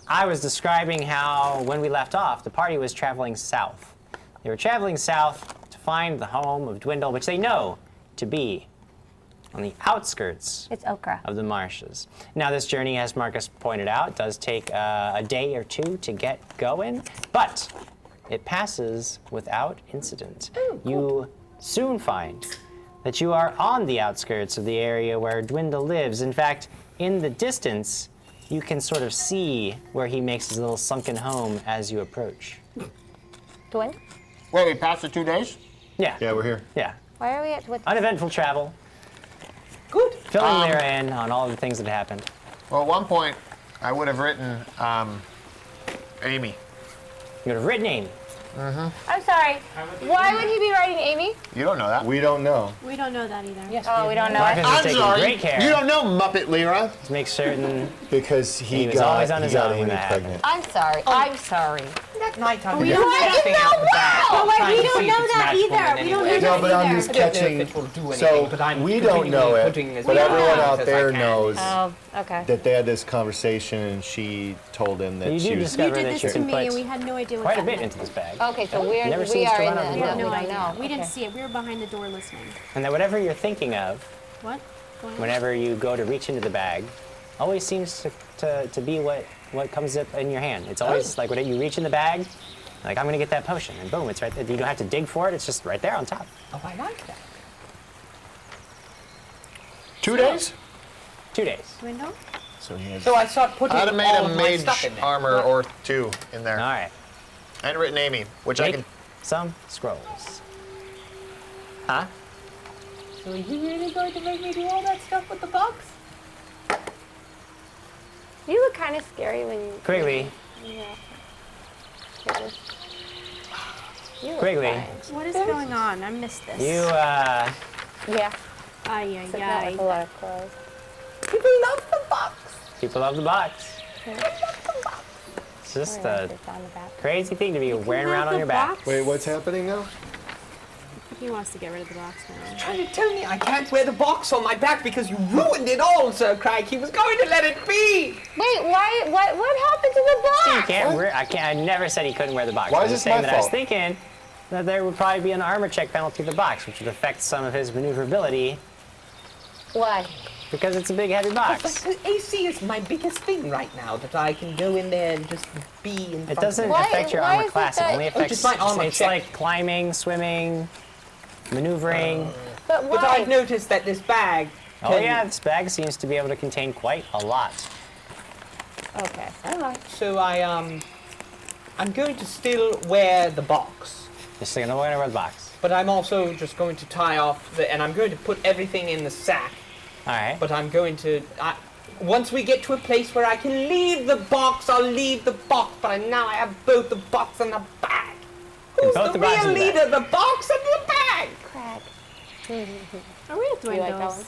I was describing how, when we left off, the party was traveling south. They were traveling south to find the home of Dwindle, which they know to be on the outskirts of the marshes. Now, this journey, as Marcus pointed out, does take a day or two to get going, but it passes without incident. You soon find that you are on the outskirts of the area where Dwindle lives. In fact, in the distance, you can sort of see where he makes his little sunken home as you approach. Dwindle? Wait, we passed the 2 days? Yeah. Yeah, we're here. Yeah. Why are we at... Uneventful travel. Good. Filling their in on all the things that happened. Well, at one point, I would have written Amy. You would have written Amy. I'm sorry. Why would he be writing Amy? You don't know that. We don't know. We don't know that either. Yes, we don't know. Marcus is I'm taking sorry. great care You don't know Muppet Lyra. to make certain Because he was got, always on he his got own when Amy that pregnant. I'm sorry. I'm sorry. That night I was We don't jumping out the back. Oh, wait, trying we to don't see know if it's that magical either. in We any don't way. know No, but I'm just I don't know catching. if it will do anything, So but I'm we don't know continually it, putting as but much everyone effort out as I there can. knows Oh, okay. that they had this conversation, and she told him that You she do was. discover You that did you this to can me, put and we had no idea what quite a that bit meant. into this bag. Okay, so Never we seems are to in run out of the... We room. had no we don't idea. know. We didn't Okay. see it. We were behind the door listening. And that whatever you're thinking of, What? Go ahead. whenever you go to reach into the bag, always seems to be what comes up in your hand. It's always like when you reach in the bag, like I'm gonna get that potion, and boom, it's right there. You don't have to dig for it, it's just right there on top. Oh, I like that. 2 days? 2 days. Dwindle? So he had. So I start putting I'd have made all a of my stuff mage in there. armor or 2 in there. All right. I had written Amy, which I Make can. some scrolls. Huh? So are you really going to make me do all that stuff with the box? You look kind of scary when you... Quigley, Yeah. You look Quigley, fine. What is going on? I missed this. you Yeah. Ay, ay, But not with a ay. lot of clothes. People love the box. people love the box. It's just a It's on the back. crazy thing to be wearing Can we around have on the your back. box? Wait, what's happening now? He wants to get rid of the box now. Trying to tell me I can't wear the box on my back because you ruined it all, Sir Craig. He was going to let it be. Wait, why? What happened to the You box? can't wear. I never said he couldn't wear the box. Why I is was just this saying my that I was fault? thinking that there would probably be an armor check penalty to the box, which would affect some of his maneuverability Why? because it's a big, heavy box. The AC is my biggest thing right now, that I can go in there and just be in front It doesn't Why- affect your why armor is it class. It that- only Oh, affects. just my armor it's check. like climbing, swimming, maneuvering. But why? But I've noticed that this bag Oh can- yeah, this bag seems to be able to contain quite a lot. Okay. All right. So I'm going to still wear the box, Just gonna wear the box. but I'm also just going to tie off and I'm going to put everything in the sack. All right. But I'm going to, once we get to a place where I can leave the box, I'll leave the box. But now I have both the box and the bag. Who's both the the box real and the bag. leader? The box and the bag. Craig. Are we at Do you like that Dwindles?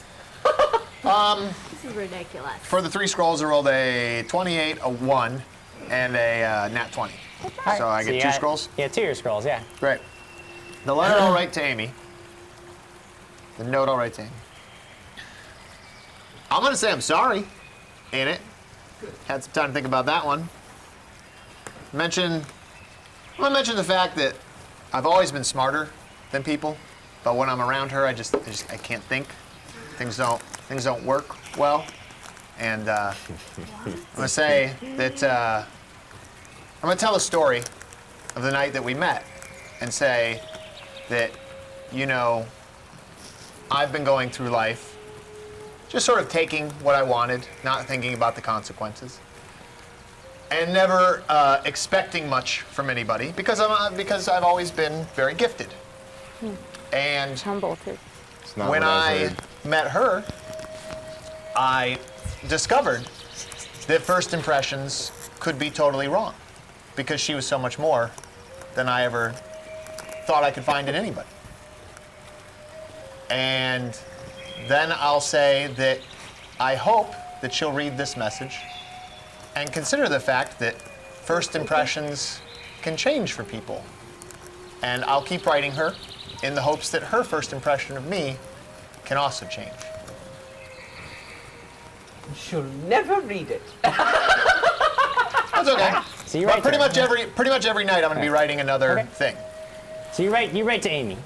one? This is ridiculous. For the 3 scrolls, I rolled a 28, a 1, and a nat 20. So I So get you 2 got- scrolls. Yeah, 2 scrolls. Yeah. Great. The letter I'll write to Amy. The note I'll write to Amy. I'm going to say I'm sorry in it. Had some time to think about that one. I'm going to mention the fact that I've always been smarter than people, but when I'm around her, I can't think. Things don't work well. And I'm going to say that I'm going to tell a story of the night that we met and say that, I've been going through life just sort of taking what I wanted, not thinking about the consequences, and never expecting much from anybody because I've always been very gifted. And Humble too. It's not when what I heard. met her, I discovered that first impressions could be totally wrong because she was so much more than I ever thought I could find in anybody. And then I'll say that I hope that she'll read this message and consider the fact that first impressions can change for people. And I'll keep writing her in the hopes that her first impression of me can also change. She'll never read it. That's okay. So you But write pretty to her. much every night I'm going to be writing another Okay. thing. So you write to Amy.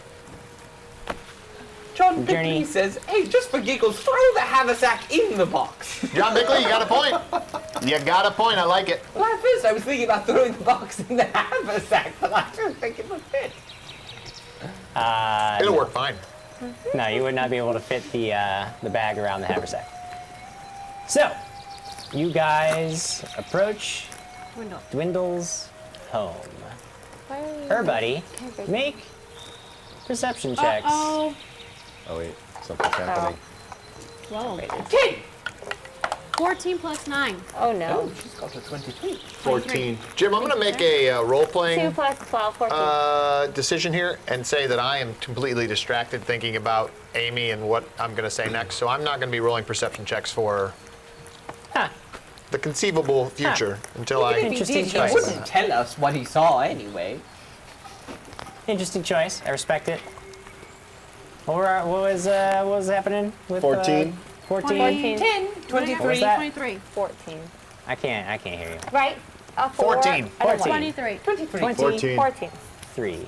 John Journey. Grippli says, hey, just for giggles, throw the haversack in the box. John Bickley, you got a point. You got a point. I like it. Well, at first I was thinking about throwing the box in the haversack, but I don't think it would fit. It'll work fine. No, you would not be able to fit the bag around the haversack. So, you guys approach Dwindle. Dwindle's home. Why are you- Her buddy, Can't break make perception checks. Oh. Oh wait, something's happening. Whoa. 10! 14 plus 9. Oh no. Oh, she's got a 23. 14. Jim, I'm going to make a 2 role-playing plus 12, 14. decision here and say that I am completely distracted thinking about Amy and what I'm going to say next. So I'm not going to be rolling perception checks for Huh. the conceivable future until If I... he Interesting did, choice. he wouldn't tell us what he saw anyway. Interesting choice. I respect it. What was happening with 14. 14? 14. 10, What was 23. that? 23. 14. I can't hear you. Right? A 4. 14. I don't like- 23. 23. 14. 14. 3.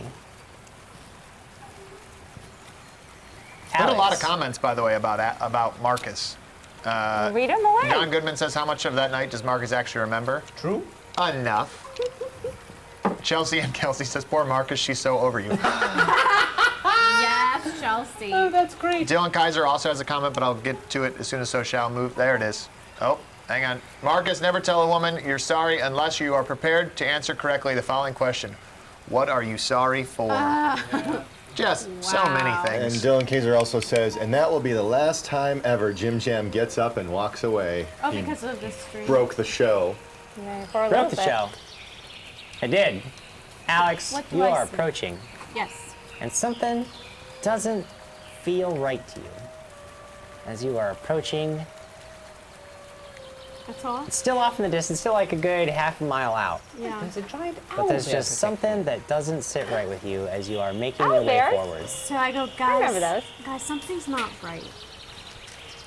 There's a lot of Alex. comments, by the way, about Marcus. Read them away. John Goodman says, how much of that night does Marcus actually remember? True. Enough. Chelsea and Kelsey says, poor Marcus, she's so over you. Yes, Chelsea. Oh, that's great. Dylan Kaiser also has a comment, but I'll get to it as soon as so shall move. There it is. Oh, hang on. Marcus, never tell a woman you're sorry unless you are prepared to answer correctly the following question. What are you sorry for? Just so many Wow. And things. Dylan Kaiser also says, and that will be the last time ever Jim Jam gets up and walks away. Oh, He because of this stream. broke the show. Yeah, for a Broke little the bit. show. I did. Alex, What do you I are see? approaching, Yes. and something doesn't feel right to you. As you are approaching, That's all? it's still off in the distance, still like a good half a mile out. Yeah. There's a giant owl But there's there just to something that doesn't sit right with you as you are making Owl your way bears? forward. So I go, guys. remember those. Guys, something's not right.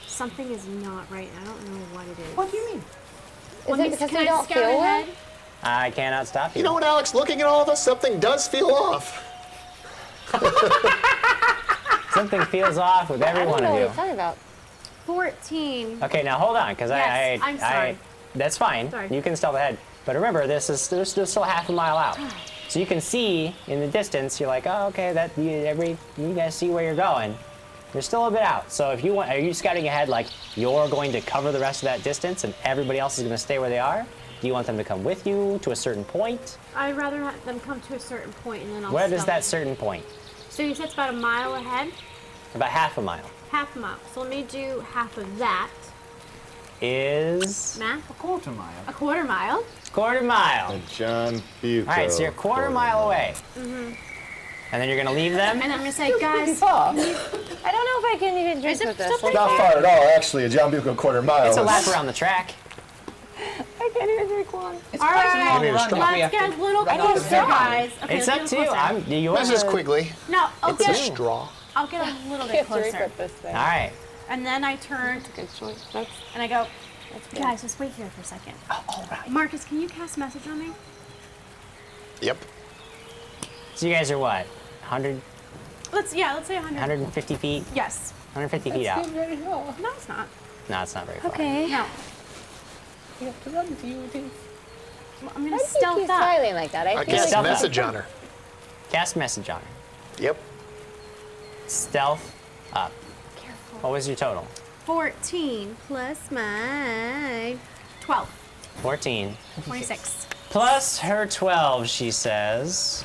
Something is not right. I don't know what it is. What do you mean? Is it because can you I don't scout feel well? ahead? I cannot stop you. You know what, Alex? Looking at all of us, something does feel off. Something feels off with every I don't one know of what you. you're talking about. 14. Okay, now hold on, because Yes, I'm sorry. that's fine. Sorry. You can stealth ahead. But remember, there's still half a mile out. So you can see in the distance, you're like, oh, okay, you guys see where you're going. You're still a bit out. So if you want, are you scouting ahead like you're going to cover the rest of that distance and everybody else is going to stay where they are? Do you want them to come with you to a certain point? I'd rather have them come to a certain point and then I'll Where does stealth. that certain point? So you said it's about a mile ahead? About half a mile. Half a mile. So let me do half of that. Is Math? A quarter mile. A quarter mile. quarter mile. And John Bucco. All right, so you're a quarter mile away. And then you're going to leave them? And I'm going to say, guys, I don't know if I can even drink Is it with this. something- Not far at all, actually. A John Bucco quarter mile. It's a is- lap around the track. I can't even drink one. It's all quite a right, long need a run straw. if we let's have get to a little run up closer, the hill. guys. Okay, It's let's up get to a you. little closer. Do you want Mrs. to- Quigley, No, I'll it's a get, straw. I'll get a little You bit have to closer. regrip this thing. All right. And then I turn Good choice. That's and I go, good. guys, just wait here for a second. All right. Marcus, can you cast message on me? Yep. So you guys are what? 100, Let's say 100. 150 feet? Yes. 150 feet out. No, it's not. No, it's not very far. Okay. No. You have to run to you. Well, I'm Why gonna do you stealth keep up. smiling like that? I I feel cast like stealth message on her. Cast message on her. Yep. Stealth up. Careful. What was your total? 14 plus my 12. 14. 26. Plus her 12, she says.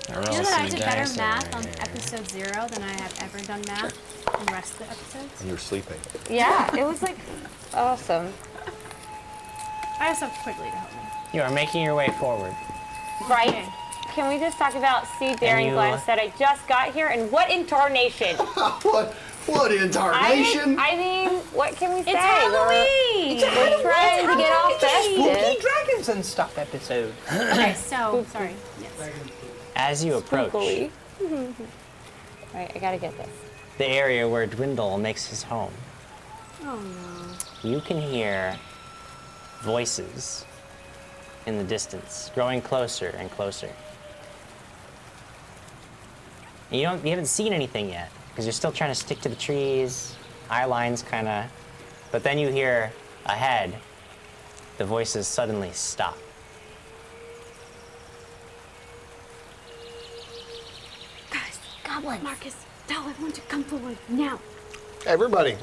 You know that I did better math on episode 0 than I have ever done math in the rest of the episodes? And you're sleeping. Yeah, it was like awesome. I just have Quigley to help me. You are making your way forward. Right? Okay. Can we just talk about C. Daring you- Glenn said I just got here and what incarnation? What incarnation? I mean, what can we say? It's Halloween! We're trying to get all Spooky festive. dragons and stuff episode. Okay, so, sorry. Yes. As you approach Spookily. Right, I gotta get this. the area where Dwindle makes his home, Oh no. you can hear voices in the distance, growing closer and closer. And you haven't seen anything yet, because you're still trying to stick to the trees, eye lines kind of, but then you hear ahead, the voices suddenly stop. Guys, Goblins. Marcus, tell everyone to come forward now. Everybody,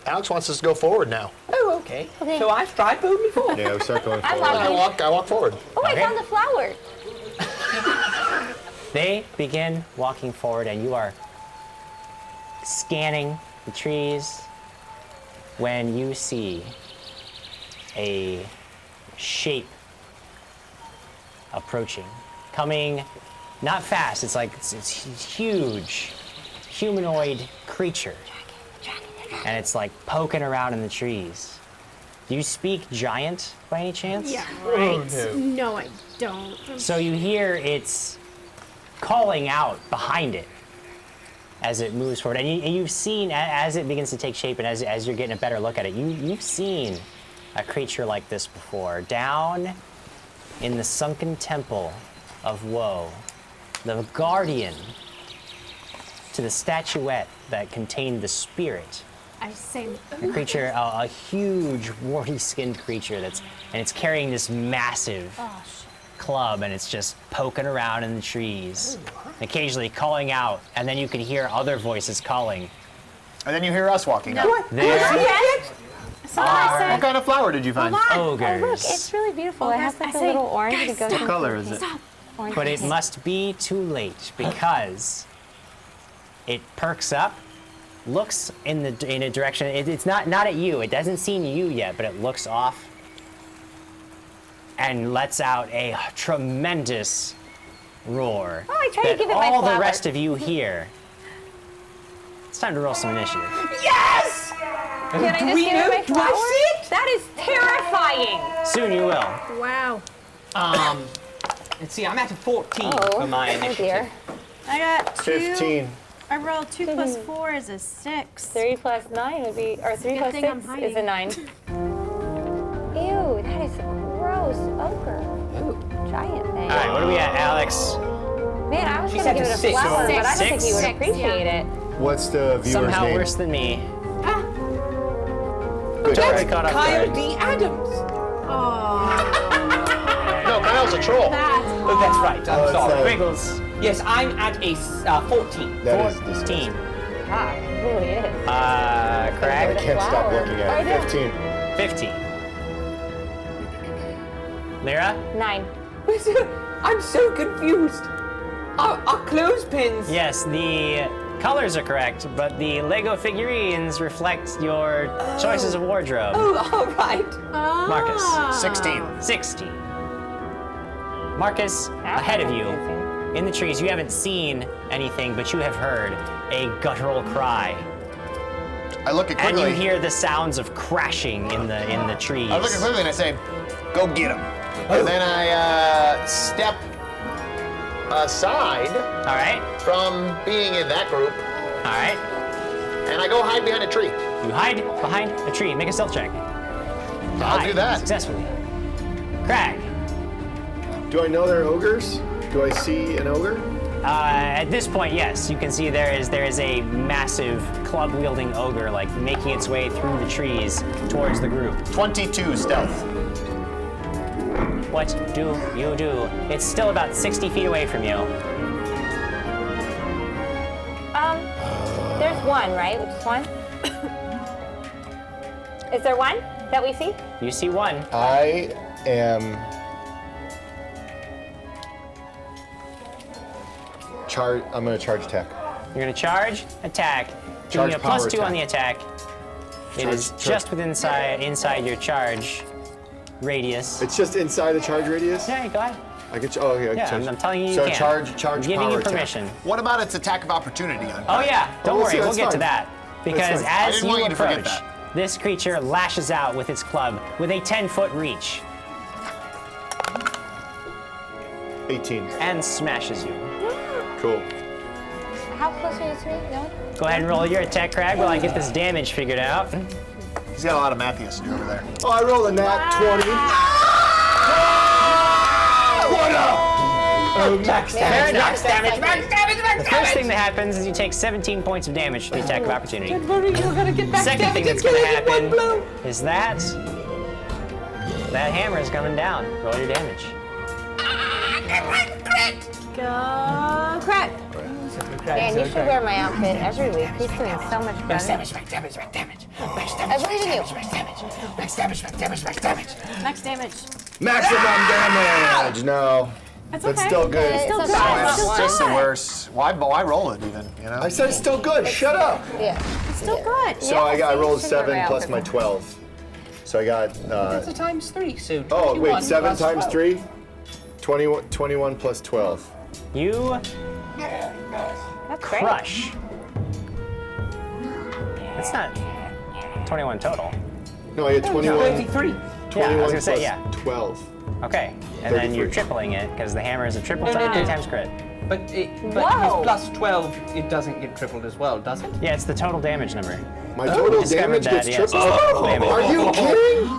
Alex wants us to go forward now. Oh, okay. Okay. So I stride boldly forward. Yeah, we start going I'm forward. I walk forward. Oh, I Okay. found the flower. They begin walking forward, and you are scanning the trees when you see a shape approaching, coming not fast. It's like it's huge, humanoid creature, and it's like poking around in the trees. Do you speak giant by any chance? Yeah, right. No, I don't. So you hear it's calling out behind it as it moves forward. And you've seen, as it begins to take shape and as you're getting a better look at it, you've seen a creature like this before. Down in the sunken temple of Woe, the guardian to the statuette that contained the spirit. I say, A creature, a huge, warty-skinned creature and it's carrying this massive club, and it's just poking around in the trees, occasionally calling out, and then you can hear other voices calling. And then you hear us walking up. There What kind of flower did you find? Oh, look, ogres, it's really beautiful. Oh, it has guys, like I a say, little orange guys, that goes stop. What color is it? Stop. orange. but it must be too late because it perks up, looks in a direction. It's not at you. It doesn't see you yet, but it looks off and lets out a tremendous roar. Oh, I tried to that give it my all the flower. rest of you hear. It's time to roll some initiative. Yes! Can I just give Reno, it my do flower? I see it? That is terrifying. Soon you will. Wow. Let's see, I'm at a 14 Oh, for my oh initiative. dear. I got 2. 15. I rolled 2 plus 4 is a 6. 3 plus 9 would be, or 3 Good plus thing 6 I'm is hiding. a 9. Ew, that is a gross ogre. Giant thing. All right, what are we at, Alex? Man, I was She's going to at give it a a 6. flower, but I don't think Six? you would Six, appreciate it. What's the viewer's Somehow name? worse than me. Good. Already caught up Kyle guard. D. Adams. No, Kyle's a troll. Oh, that's right. I'm it's sorry. Wiggles. Yes, I'm at a 14. That is 14. disgusting. Ah, it really is. I Craig, can't stop flower. looking at I know. it. 15. 15. Lyra? 9. I'm so confused. Our clothespins. Yes, the colors are correct, but the Lego figurines reflect your choices of wardrobe. Oh, all right. Marcus. 16. 16. Marcus, ahead of you, in the trees, you haven't seen anything, but you have heard a guttural cry. I look at And Quigley. you hear the sounds of crashing in the trees. I look at Quigley and I say, go get him. And then I step aside All right, from being in that group, all right. and I go hide behind a tree. You hide behind a tree. Make a stealth check. I'll do that. Successfully. Crag, Do I know they're ogres? Do I see an ogre? at this point, yes, you can see there is a massive club-wielding ogre like making its way through the trees towards the group. 22 stealth. What do you do? It's still about 60 feet away from you. There's one, right? Which is one? Is there one that we see? You see one. I am I'm gonna charge attack. You're gonna charge, attack. Give Charge me a power +2 on the attack. attack. It Charge- is charge. just within inside your charge radius. It's just inside the charge radius. Yeah, go ahead. I get. Oh, okay. Yeah, charge. I'm telling you, you So can. charge I'm giving power you attack. permission. What about its attack of opportunity on? Oh yeah, don't we'll worry, see, we'll that's get to fine. that. Because fine. I as didn't you want you to forget approach, that. this creature lashes out with its club with a 10-foot reach 18. and smashes you. Cool. How close are you to me? No? Go ahead and roll your attack, Crag, while I get this damage figured out. He's got a lot of math he has to do over there. Oh, I rolled a nat 20. max Fair damage, enough. max damage, max damage, max The first thing that happens is you take 17 points of damage from the attack of opportunity. Don't worry, you're gonna get max Second thing damage that's and going to kill it in one happen blow. is that hammer is coming down. Roll your damage. Go, crack. Dan, you should wear my outfit every week. He's doing so much better. Max damage, max damage. I believe in you. Max damage, max damage, max damage, max damage. Max damage. Maximum damage. No. That's That's okay. still good. It's Still not good. bad. It's still Just the good. worst. Why roll it even? You know. I said it's still good. Shut up. Yeah. It's still good. So I rolled you should wear 7 my plus outfit. my 12. So I got. That's a times 3, so Oh 21 wait, 7 plus times 12. 3. 21 plus 12. You That's great. crush. That's not 21 total. No, I had 21. 23. 21 gonna say, plus yeah. 12. Okay, and then you're 33. tripling it because the hammer is a triple No, no, 3 no. times crit. But his Whoa. plus 12, it doesn't get tripled as well, does it? Yeah, it's the total damage number. My total discovered damage that, gets yes, tripled. it's the total damage. Are you kidding?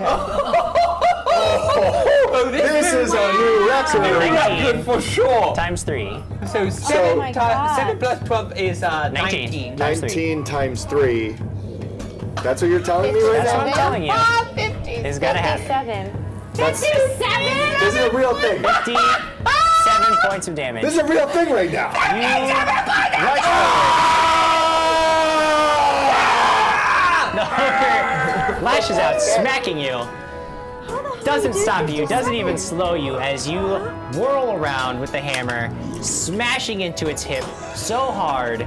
Oh, This is a new record. Nineteen. good for sure. Times 3. So 7, my God. 7 plus 12 is 19. 19. Times 19 times 3. That's what you're telling me right That's what I'm now? telling you. 50. It's gonna happen. 57. That's, this is a real thing. 57 points of damage. This is a real thing right now. The hooker lashes out, smacking you. Doesn't stop you, doesn't even slow you as you whirl around with the hammer, smashing into its hip so hard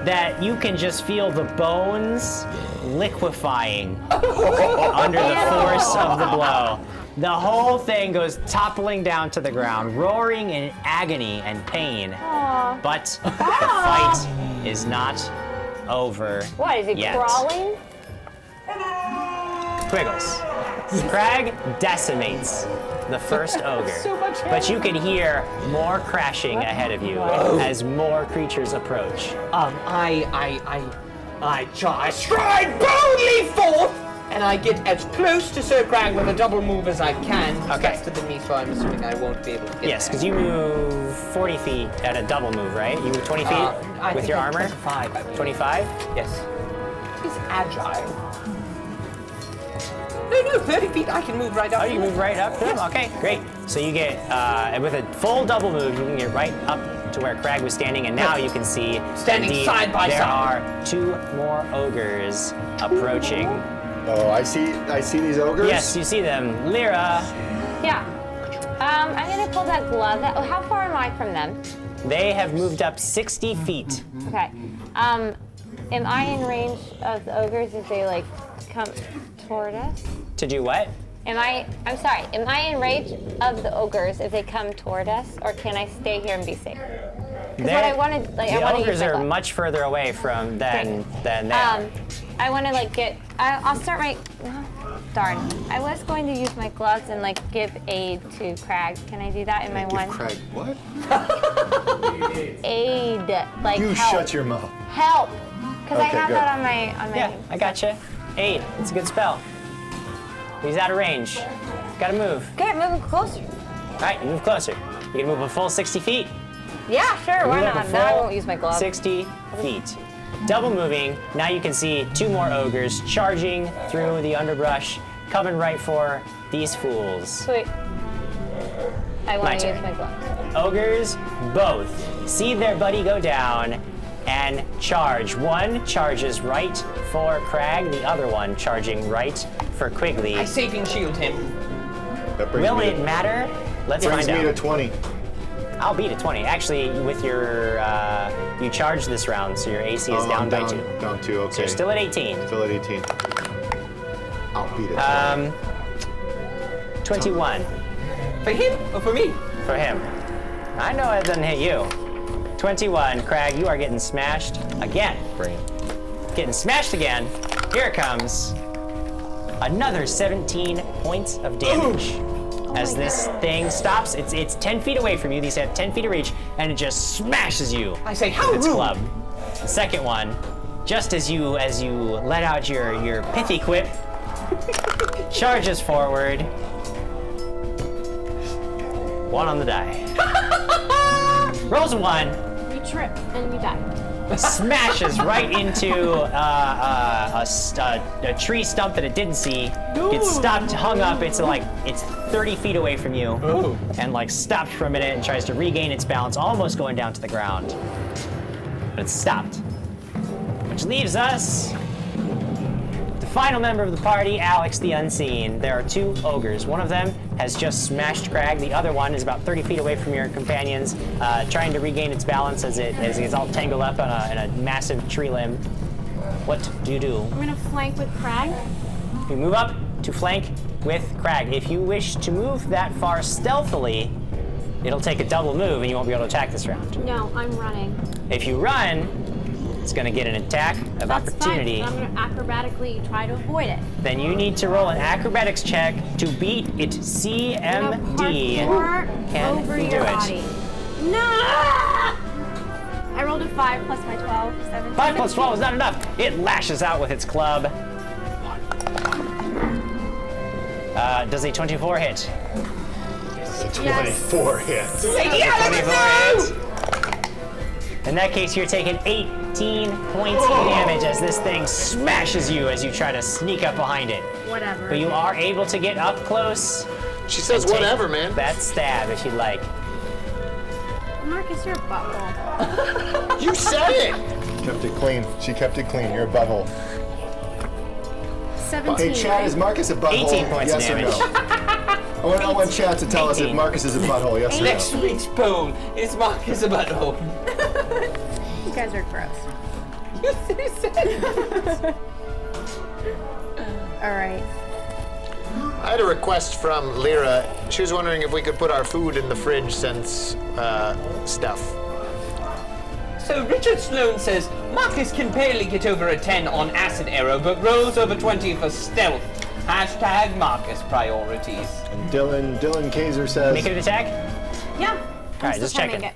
that you can just feel the bones liquefying under the force of the blow. The whole thing goes toppling down to the ground, roaring in agony and pain. But the fight is not over What, is he yet. crawling? Quiggles. Crag decimates the first ogre. But you can hear more crashing ahead of you as more creatures approach. I stride boldly forth, and I get as close to Sir Crag with a double move as I can. Okay. That's to the knee, so I'm assuming I won't be able to get Yes, there. because you move 40 feet at a double move, right? You move 20 feet I with think your I'm armor? 25, I believe. 25? Yes. He's agile. No, 30 feet. I can move right up. Oh, you move right up to them? Okay, great. So you get, with a full double move, you can get right up to where Crag was standing, and now you can see Standing indeed, side by there side. are 2 more ogres approaching. Oh, I see these ogres? Yes, you see them. Lyra, Yeah. I'm gonna pull that glove. How far am I from them? they have moved up 60 feet. Okay. Am I in range of the ogres if they like come toward us? To do what? I'm sorry, am I in range of the ogres if they come toward us, or can I stay here and be safe? Because what I wanted, like, I the want to ogres use my are glove. much further away from than they are. I want to like get. I'll start my. Darn. I was going to use my gloves and like give aid to Crag. Can I do that in my Give one? Craig what? Aid, like You help. shut your mouth. Help. Because I Okay, have good. that on my. Yeah, I gotcha. 8. It's a good spell. He's out of range. Gotta move. Good, moving closer. All right, you move closer. You can move a full 60 feet. Yeah, sure. Why Move up a not? Now I full won't use my glove. 60 feet. Double moving. Now you can see 2 more ogres charging through the underbrush, coming right for these fools. Sweet. I My want to turn. use my gloves. Ogres both see their buddy go down and charge. One charges right for Crag, the other one charging right for Quigley. I saving shield him. That brings Will me it matter? Let's brings find me to out. 20. I'll beat a 20. Actually, with your, you charged this round, so your AC is Oh, down I'm by 2. Down 2, okay. So you're still at 18. Still at 18. I'll beat it. 21 For him or for me? for him. I know it doesn't hit you. 21, Crag, you are getting smashed again. Getting smashed again. Here it comes. Another 17 points of damage. As this thing stops, it's 10 feet away from you. These have 10 feet of reach, and it just smashes you I say, how with its rude. club. The second one, just as you let out your pithy quip, charges forward. 1 on the die. Rolls a 1. You trip and you die. Smashes right into a tree stump that it didn't see. Gets stopped, hung up. It's 30 feet away from you, and like stopped for a minute and tries to regain its balance, almost going down to the ground. But it's stopped, which leaves us the final member of the party, Alex the Unseen. There are 2 ogres. One of them has just smashed Crag. The other one is about 30 feet away from your companions, trying to regain its balance as it gets all tangled up in a massive tree limb. What do you do? I'm gonna flank with Crag. You move up to flank with Crag. If you wish to move that far stealthily, it'll take a double move and you won't be able to attack this round. No, I'm running. If you run, it's going to get an attack of That's opportunity. fine, but I'm gonna acrobatically try to avoid it. Then you need to roll an acrobatics check to beat its CMD. Parkour Can over you do your it? body. No! I rolled a 5 plus my 12, 17. 5 plus 12 is not enough. It lashes out with its club. Does a 24 hit? It's a 24 hits. In that case, you're taking 18 points of damage as this thing smashes you as you try to sneak up behind it. Whatever. But you are able to get up close. She says and take whatever, man. That stab if you'd like. Marcus, you're a butthole. You said it! Kept it clean. She kept it clean. You're a butthole. 17. Hey, Chad, is Marcus a butthole? 18 points of yes or damage. no? I want Chad to tell us if 18. Marcus is a butthole. Yes or Next no? week's poem is Marcus a butthole. You guys are gross. All right. I had a request from Lyra. She was wondering if we could put our food in the fridge since stuff. So Richard Sloan says, Marcus can barely get over a 10 on acid arrow, but rolls over 20 for stealth. Hashtag Marcus priorities. And Dylan Kaiser says, Make it an attack? Yeah. All right, just check it.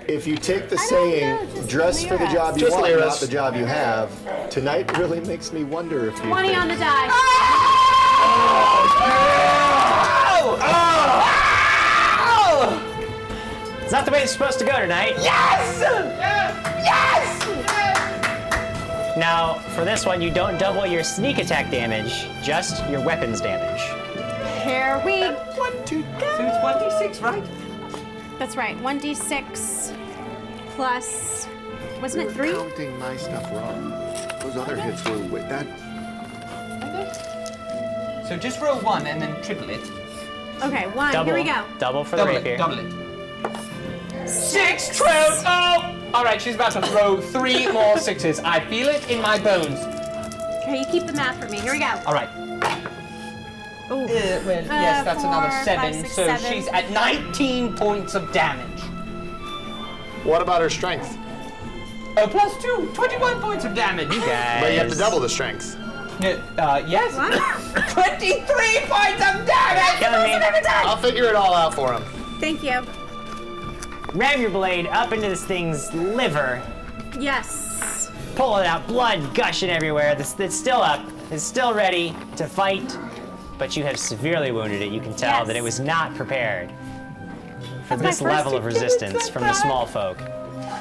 if you take the I don't saying, know, just dress for the Lyra's. job you Just want, Lyra's. not the job you have, tonight really makes me wonder if you 20 think- on the die. It's not the way it's supposed to go tonight. Yes! Yes! Now, for this one, you don't double your sneak attack damage, just your weapons damage. Here we So it's 1d6, right? That's right. 1d6 plus, wasn't it 3? Counting my stuff wrong. Those other hits were with that. So just roll 1 and then triple it. Okay, 1. Double. Here we go. Double for the Double rapier. it, double it. 6 triple! Oh! Alright, she's about to throw 3 more 6s. I feel it in my bones. Okay, you keep the math for me. Here we go. Alright. Ooh. Well, yes, that's 4, another 7. 5, 6, so 7. she's at 19 points of damage. What about her strength? Oh, plus 2, 21 points of damage. Guys. But you have to double the strength. Yes. What? 23 points of damage! Killing me. I'll figure it all out for him. Thank you. Ram your blade up into this thing's liver. Yes. Pull it out, blood gushing everywhere. It's still up. It's still ready to fight, but you have severely wounded it. You can tell Yes. that it was not prepared for That's my this first level of resistance from the small folk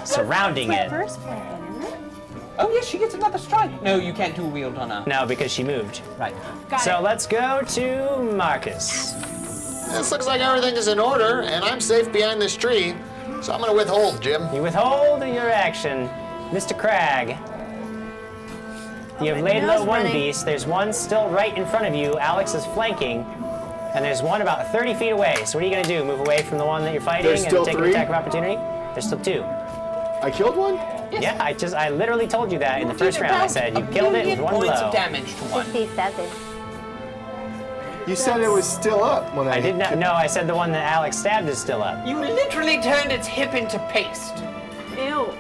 surrounding My it. first play, isn't it? Oh, yes, she gets another strike. No, you can't dual wield on her. No, because she moved. Right. Got So it. let's go to Marcus. This looks like everything is in order, and I'm safe behind this tree. So I'm gonna withhold, Jim. You withhold your action. Mr. Crag. You have laid low nose one running. beast. There's one still right in front of you. Alex is flanking. And there's one about 30 feet away. So what are you going to do? Move away from the one that you're fighting There's and still take an 3? attack of opportunity? There's still 2. I killed one? Yeah, I literally told you that in the first round. I said you killed it with 1 points blow. of damage to 1. 57. You said it was still up when I I did not. No, I said the one that Alex stabbed is still up. You literally turned its hip into paste. Ew.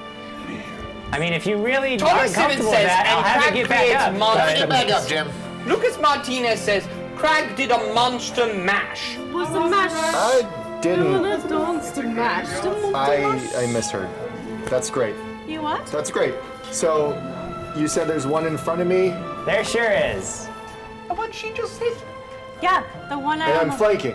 I mean, if you really Thomas aren't Simmons comfortable with says, that, I'll and have Crag you get back creates up. monster Get back up, Jim. Lucas Martinez says, Crag did a monster mash. Was the mash? I didn't. The mash. I misheard. That's great. You what? That's great. So, you said there's one in front of me, There sure is. The one she just hit. Yeah, the one I and I'm almost- flanking.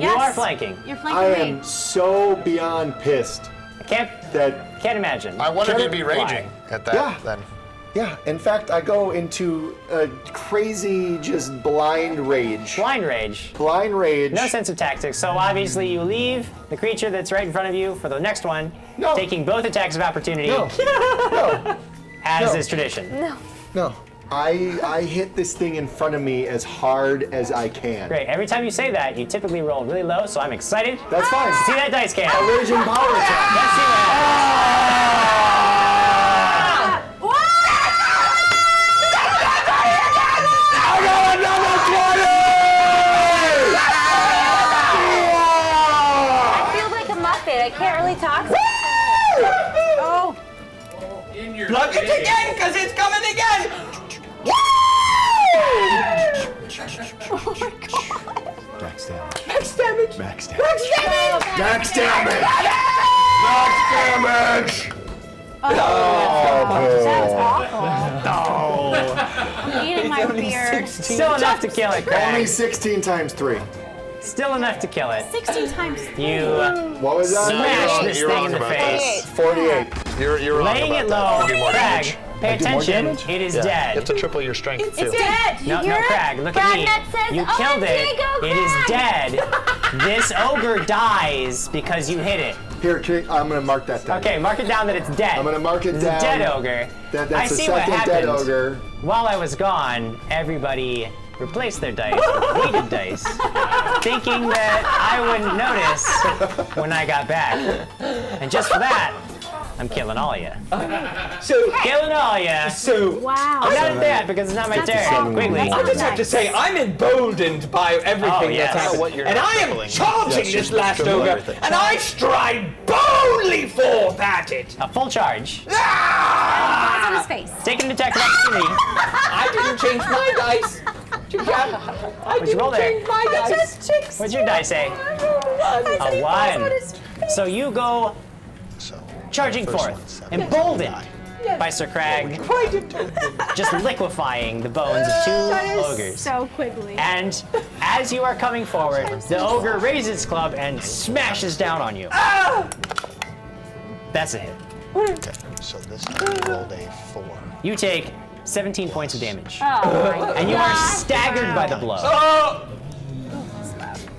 You are flanking. You're I flanking am me. so beyond pissed I can't imagine. I wonder if you'd be Why? raging at that Yeah. then. Yeah, in fact, I go into a crazy, just blind rage. Blind rage. Blind rage. No sense of tactics. So obviously you leave the creature that's right in front of you for the next one, No. taking both attacks of opportunity, No. No. as No. is tradition. No. I hit this thing in front of me as hard as I can. Great. Every time you say that, you typically roll really low, so I'm excited. That's fine. See that dice cam. A raging power attack. Let's see what happens. I feel like a Muppet. I can't really talk. Oh. Plug it again, because it's coming again! Max damage. Max damage! Max damage. Max damage! Max damage. Max damage. That's awful. I'm eating my beer. Still enough to kill it, Only Craig. 16 times 3. Still enough to kill it. 16 times 3. You What was that? smash this you're thing wrong in the about face. 48. You're wrong Laying about it that. low, It'll do more Craig, damage. pay do more attention. damage? It is Yeah. dead. You have to triple your strength too. It's dead. You No, hear it? Craig, look at me. That says, You "Oh, killed it. Diego It is Craig." dead. This ogre dies because you hit it. Here, I'm gonna mark that down. Okay, mark it down that it's dead. I'm gonna mark it It's down. a dead ogre. That's I the see what second dead happened. ogre. While I was gone, everybody replaced their dice with weighted dice, thinking that I wouldn't notice when I got back. And just for that, I'm killing all of you. So, Killing all of you. Wow. I'm not at that because it's not my turn. Quickly. I just have to say, I'm emboldened by everything Oh, yes. that's happened. What you're And not I am tripling. charging Yes, this just last triple ogre, everything. and I stride boldly forth at it. A full charge. Hands on his face. Take an attack of opportunity. I didn't change my dice. JimJam, I What'd you roll didn't there? change my dice. What'd your dice say? A 1. So you go So, charging first forth, one, 7. emboldened by Sir Crag, just liquefying the bones of two ogres. So quickly. And as you are coming forward, the ogre raises its club and smashes down on you. That's a hit. Okay, so this time we rolled a 4. You take 17 points of damage. Oh my And you are gosh. staggered by the blow. Oh!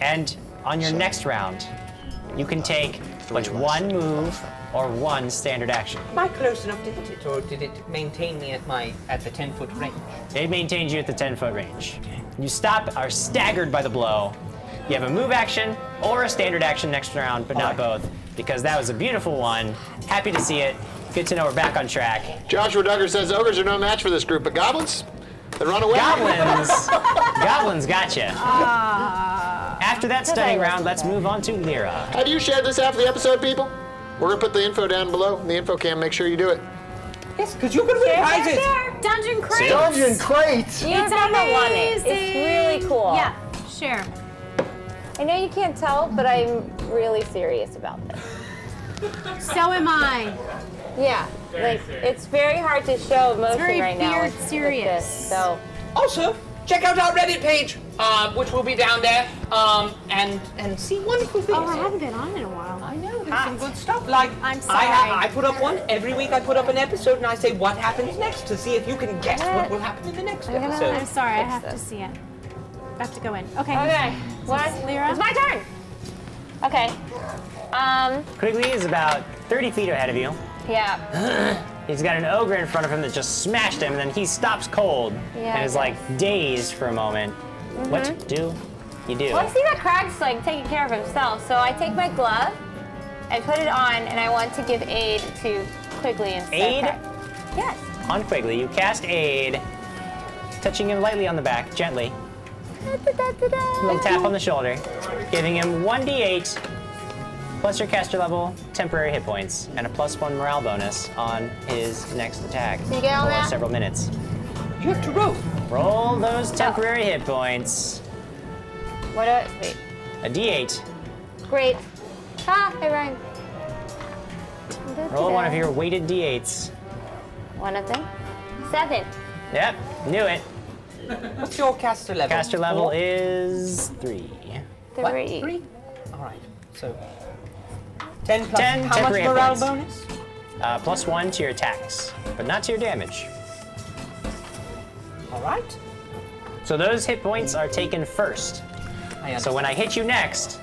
And on your next round, you can take which one move or one standard action. Am I close enough to hit it, or did it maintain me at the 10-foot range? It maintains you at the 10-foot range. You are staggered by the blow. You have a move action or a standard action next round, but not both, because that was a beautiful one. Happy to see it. Good to know we're back on track. Joshua Duggar says ogres are no match for this group, but goblins, they run away. Goblins gotcha. After that stunning round, let's move on to Lyra. Have you shared this half of the episode, people? We're gonna put the info down below in the info cam. Make sure you do it. Yes, because you can win prizes. Dungeon crate. Dungeon crate! You're gonna want it. It's really cool. Yeah, share. I know you can't tell, but I'm really serious about this. So am I. Yeah, like it's very hard to show emotion very right now. beard with serious. this, so Also, check out our Reddit page, which will be down there, and see wonderful things. Oh, I haven't been on in a while. I know, there's some good stuff. Like, I'm sorry. I put up one every week. I put up an episode, and I say what happens next to see if you can guess what will happen in the next episode. I'm sorry, I have this. to see it. I have to go in. Okay. okay. What? Lyra? It's my turn. Okay. Quigley is about 30 feet ahead of you. Yeah. He's got an ogre in front of him that just smashed him, and then he stops cold Yeah, and is I like dazed for a moment. What do you do? Well, I see that Crag's like taking care of himself, so I take my glove, I put it on, and I want to give aid to Quigley instead. Aid? Crag. Yes. On Quigley, you cast aid, touching him lightly on the back, gently. A little tap on the shoulder, giving him 1d8 plus your caster level, temporary hit points, and a +1 morale bonus on his next attack you get all for that? several minutes. You have to roll. Roll those temporary hit points. What do I, wait. A d8. Great. Ah, hey Ryan. Roll one of your weighted d8s. One of them. 7. Yep, knew it. What's your caster level? Caster level 4? is 3. What? 3. 3? Alright, so 10 plus 10 how much temporary hit morale points. bonus? +1 to your attacks, but not to your damage. Alright. So those hit points are taken first. So when I hit you next,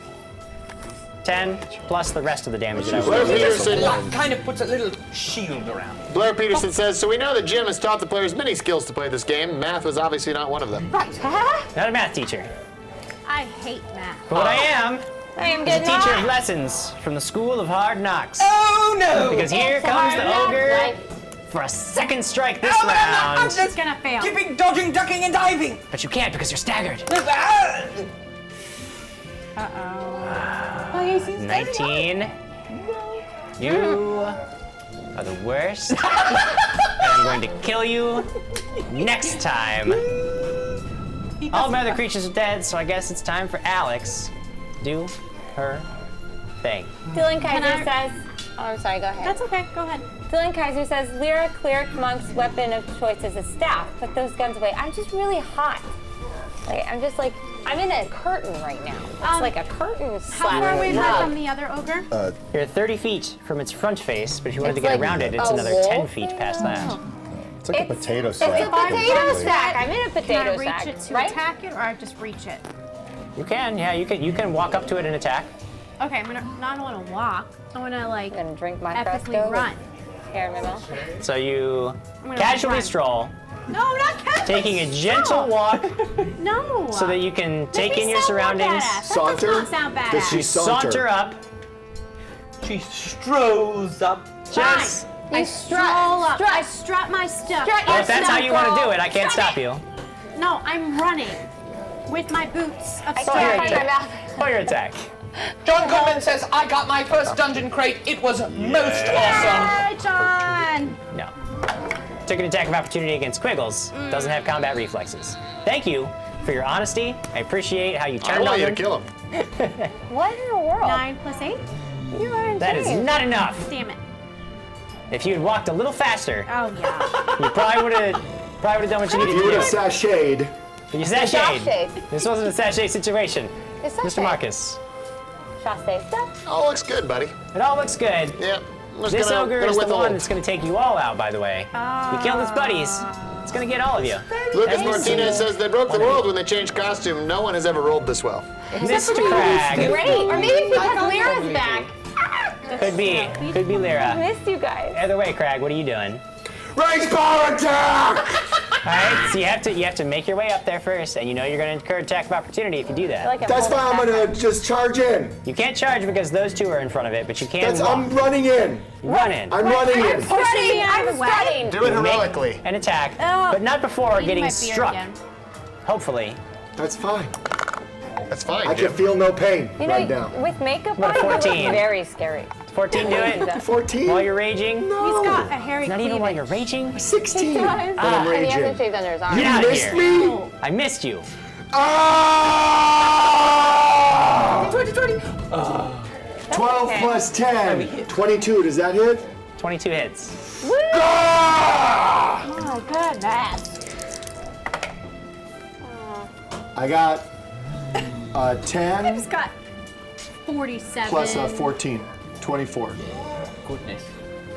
10 plus the rest of the damage that I Blair will. Peterson, kind of puts a little shield around it. Blair Peterson says, so we know that Jim has taught the players many skills to play this game. Math was obviously not one of them. Right. Not a math teacher, I hate math. but what I am I am is a getting teacher of hot. lessons from the School of Hard Knocks. Oh no! Because here It's a comes hard the knock ogre life. for a second strike this Oh, no, I'm round. just Gonna fail. keeping dodging, ducking, and diving. But you can't because you're staggered. Uh-oh. 19. You are the worst. And I'm going to kill you next time. All my other creatures are dead, so I guess it's time for Alex to do her thing. Dylan Can Kaiser I- says, oh, I'm sorry, go ahead. That's okay. Go ahead. Dylan Kaiser says, Lyra Cleric Monk's weapon of choice is a staff. Put those guns away. I'm just really hot. Like, I'm in a curtain right now. It's like a curtain How slap. far away am I from the other ogre? You're 30 feet from its front face, but if you wanted to It's get like around it, it's a another wall 10 feet past that. It's like a potato It's sack. a potato basically. sack. I'm in a Can I potato reach sack. it to right? attack it, or I just reach it? You can, yeah, you can walk up to it and attack. Okay, I'm gonna not want to walk. I want to like I'm gonna drink my epically Cresco. run. Hair in my mouth. So you gonna casually run. stroll, No, not casually. taking a gentle walk No. so that you can Make take me in your sound more surroundings. badass. That Saunter? does not sound badass. Does she Saunter up. She strolls up. Just. You Stroll up. strut. I strut my stuff. Strut Well, your if that's how you want to do it, I can't Strut stop you. No, I'm running with my boots of I your can't find my attack. mouth. Or your attack. John Goodman says, I got my first dungeon crate. It was most awesome. Hi, John. No. Took an attack of opportunity against Quiggles. Doesn't have combat reflexes. Thank you for your honesty. I appreciate how you I turned want on you to them. kill him. What in the world? 9 plus 8. You are insane. That is not enough. Damn it. If you had walked a little faster, Oh yeah. you probably would have done what you needed You to would do. have sashayed. You sashayed. Sashayed. This wasn't a sachet situation. It's Mr. sachet. Marcus, Chasse stuff. Oh, looks good, buddy. it all looks good. Yeah. I'm just This gonna, ogre gonna is the withhold. one that's going to take you all out, by the way. You killed his buddies. It's going to get all of you. Lucas That's Martinez says they broke the world when they changed costume. No one has ever rolled this well. Mr. Crag. Great. Or maybe because Lyra's back. Could be. Could be Lyra. Missed you guys. Either way, Crag, what are you doing? Range power attack! All right, so you have to make your way up there first, and you know you're going to incur attack of opportunity if you do that. Like a That's fine. I'm bonus gonna just charge in. You can't charge because those two are in front of it, but you can That's walk. I'm running in. Run in. I'm running in. Strutting. me out of I'm the way. strutting. Do it Make heroically. an attack, Oh. but not before Eating getting my beard struck. again. Hopefully. That's fine. That's fine, I can Jim. feel no pain You know, right now. with makeup What on, about you look 14? very scary. 14 do it 14. while you're raging. He's got a hairy Not even while you're cleavage. raging. 16. When I'm And he hasn't raging. shaved under his arm. Get You out of missed here. me? I missed you. Ah! 20. 12 okay. plus 10. 22. Does that hit? 22 hits. Ah! Oh my goodness. I got 10 He's got 47. plus 14. 24. Goodness.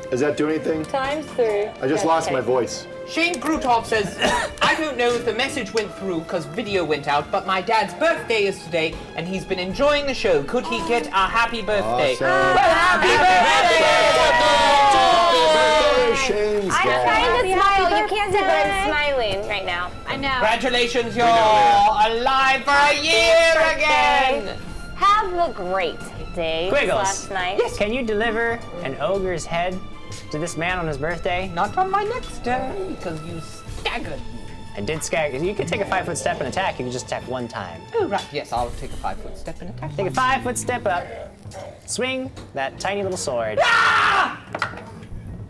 Does that do anything? Times 3. I just lost my voice. Shane Grutov says, I don't know if the message went through because video went out, but my dad's birthday is today and he's been enjoying the show. Could he get a happy birthday? Awesome. Happy birthday! Shane's I'm dad. trying to smile. You can't see, but I'm smiling right now. I know. Congratulations, you're alive for a year again! Have a great day. Quiggles. Last night. Can you deliver an ogre's head to this man on his birthday? Not on my next turn because you staggered me. I did scag. You could take a 5-foot step and attack. You can just attack one time. Oh, right. Yes, I'll take a 5-foot step and attack. Take a 5-foot step up. Swing that tiny little sword.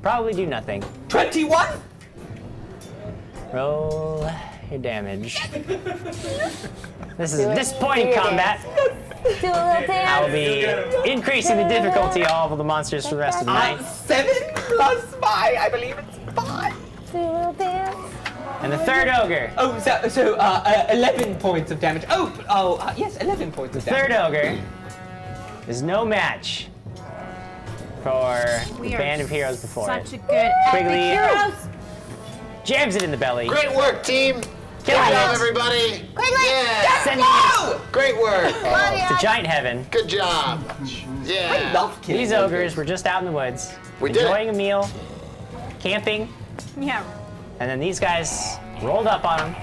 Probably do nothing. 21? Roll your damage. This is a Do disappointing your combat. Do a little I will dance. be increasing the difficulty of all of the monsters for the rest of the night. 7 plus 5. I believe it's 5. Do a little dance. And the third ogre. Oh, so 11 points of damage. Yes, 11 points of Third damage. ogre is no match for We the are band of heroes before it. Such a good Quigley heroes. jams it in the belly. Great work, team. Good Killing job, it. everybody. Quigley, Yeah. Sending it Great work. to giant heaven. Good job. Yeah. Love killing These ogres were just out in the woods, We did it. enjoying a meal, camping, Yeah. and then these guys rolled up on them,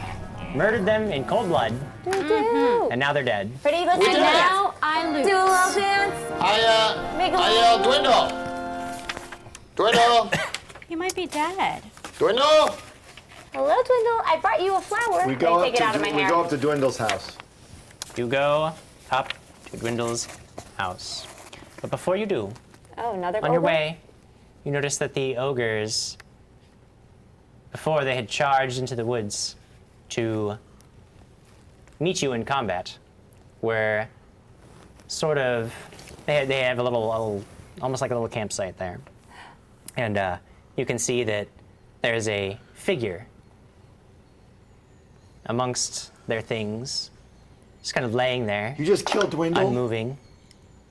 murdered them in cold blood, and now they're dead. Ready? Let's We do did it. that. Now I lose. Do a little dance. Make a I little- Dwindle. Dwindle. You might be dead. Dwindle. Hello, Dwindle. I brought you a flower. We Can go I take up it out of my to we hair? go up to Dwindle's house. You go up to Dwindle's house. But before you do, Oh, another on your ogre? way, you notice that the ogres, before they had charged into the woods to meet you in combat, were sort of, they have a little, almost like a little campsite there. And you can see that there's a figure amongst their things, just kind of laying there, You just killed Dwindle. unmoving.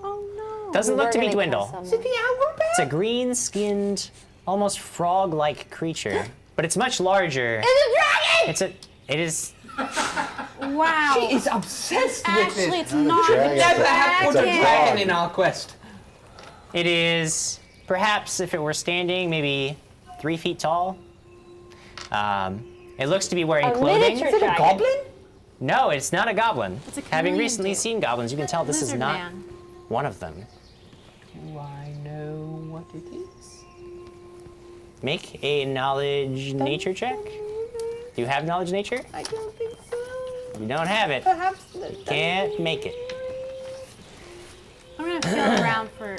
Oh no. Doesn't We look were to be gonna kill Dwindle. someone. The owl bear? It's a green-skinned, almost frog-like creature, but it's much larger. It's a dragon! It is. Wow. She is obsessed with Ashley, it. it's not dragon. a Never have put a dragon. dragon in our quest. It is perhaps, if it were standing, maybe 3 feet tall. It looks to be wearing A clothing. miniature Is it a dragon. goblin? No, it's not a goblin. It's a Having chameleon recently dude. seen goblins, you can tell this is Lizard not man. one of them. Do I know what it is? Make a knowledge nature check. Do you have knowledge nature? I don't think so. You don't have it. Perhaps. Can't make it. I'm gonna feel around for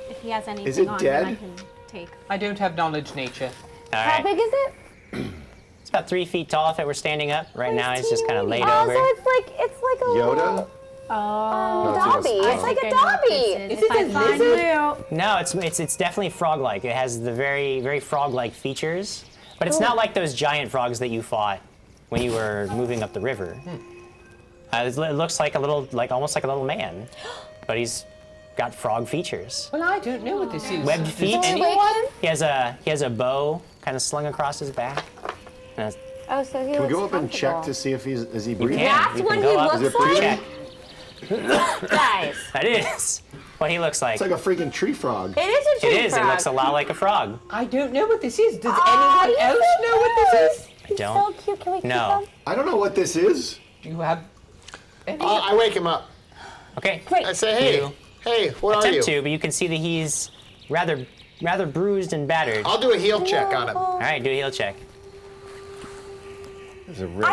if he has anything Is it on dead? him I can take. I don't have knowledge nature. All How right. big is it? It's about 3 feet tall if it were standing up. Right now, it's just kind of laid Oh, over. so it's like a Yoda? little Oh. Dobby. it's a It's like a I know what this Dobby. is. Is If it I a find lizard? loot. No, it's definitely frog-like. It has the very, very frog-like features, but it's not like those giant frogs that you fought when you were moving up the river. It looks like a little, almost like a little man, but he's got frog features. Well, I don't know what this is. Webbed feet. Can we wake him? He has a bow kind of slung across his back. And Oh, so he Can we looks go up and check to comfortable. see if is he you breathing? can. That's You what can go he up looks Is it breathing? check. Guys, That is what he looks like. It's like a freaking tree frog. it is a It tree is. frog. It looks a lot like a frog. I don't know what this is. Does Aw, anyone he's else so know what this is? I don't. So cute. Can we keep No. him? I don't know what this is. Do you have any? I wake him up. Okay. Great. I say, hey, You hey, what are you? attempt to, but you can see that he's rather bruised and battered. I'll do a heal check on him. All right, do a heal check. It's a really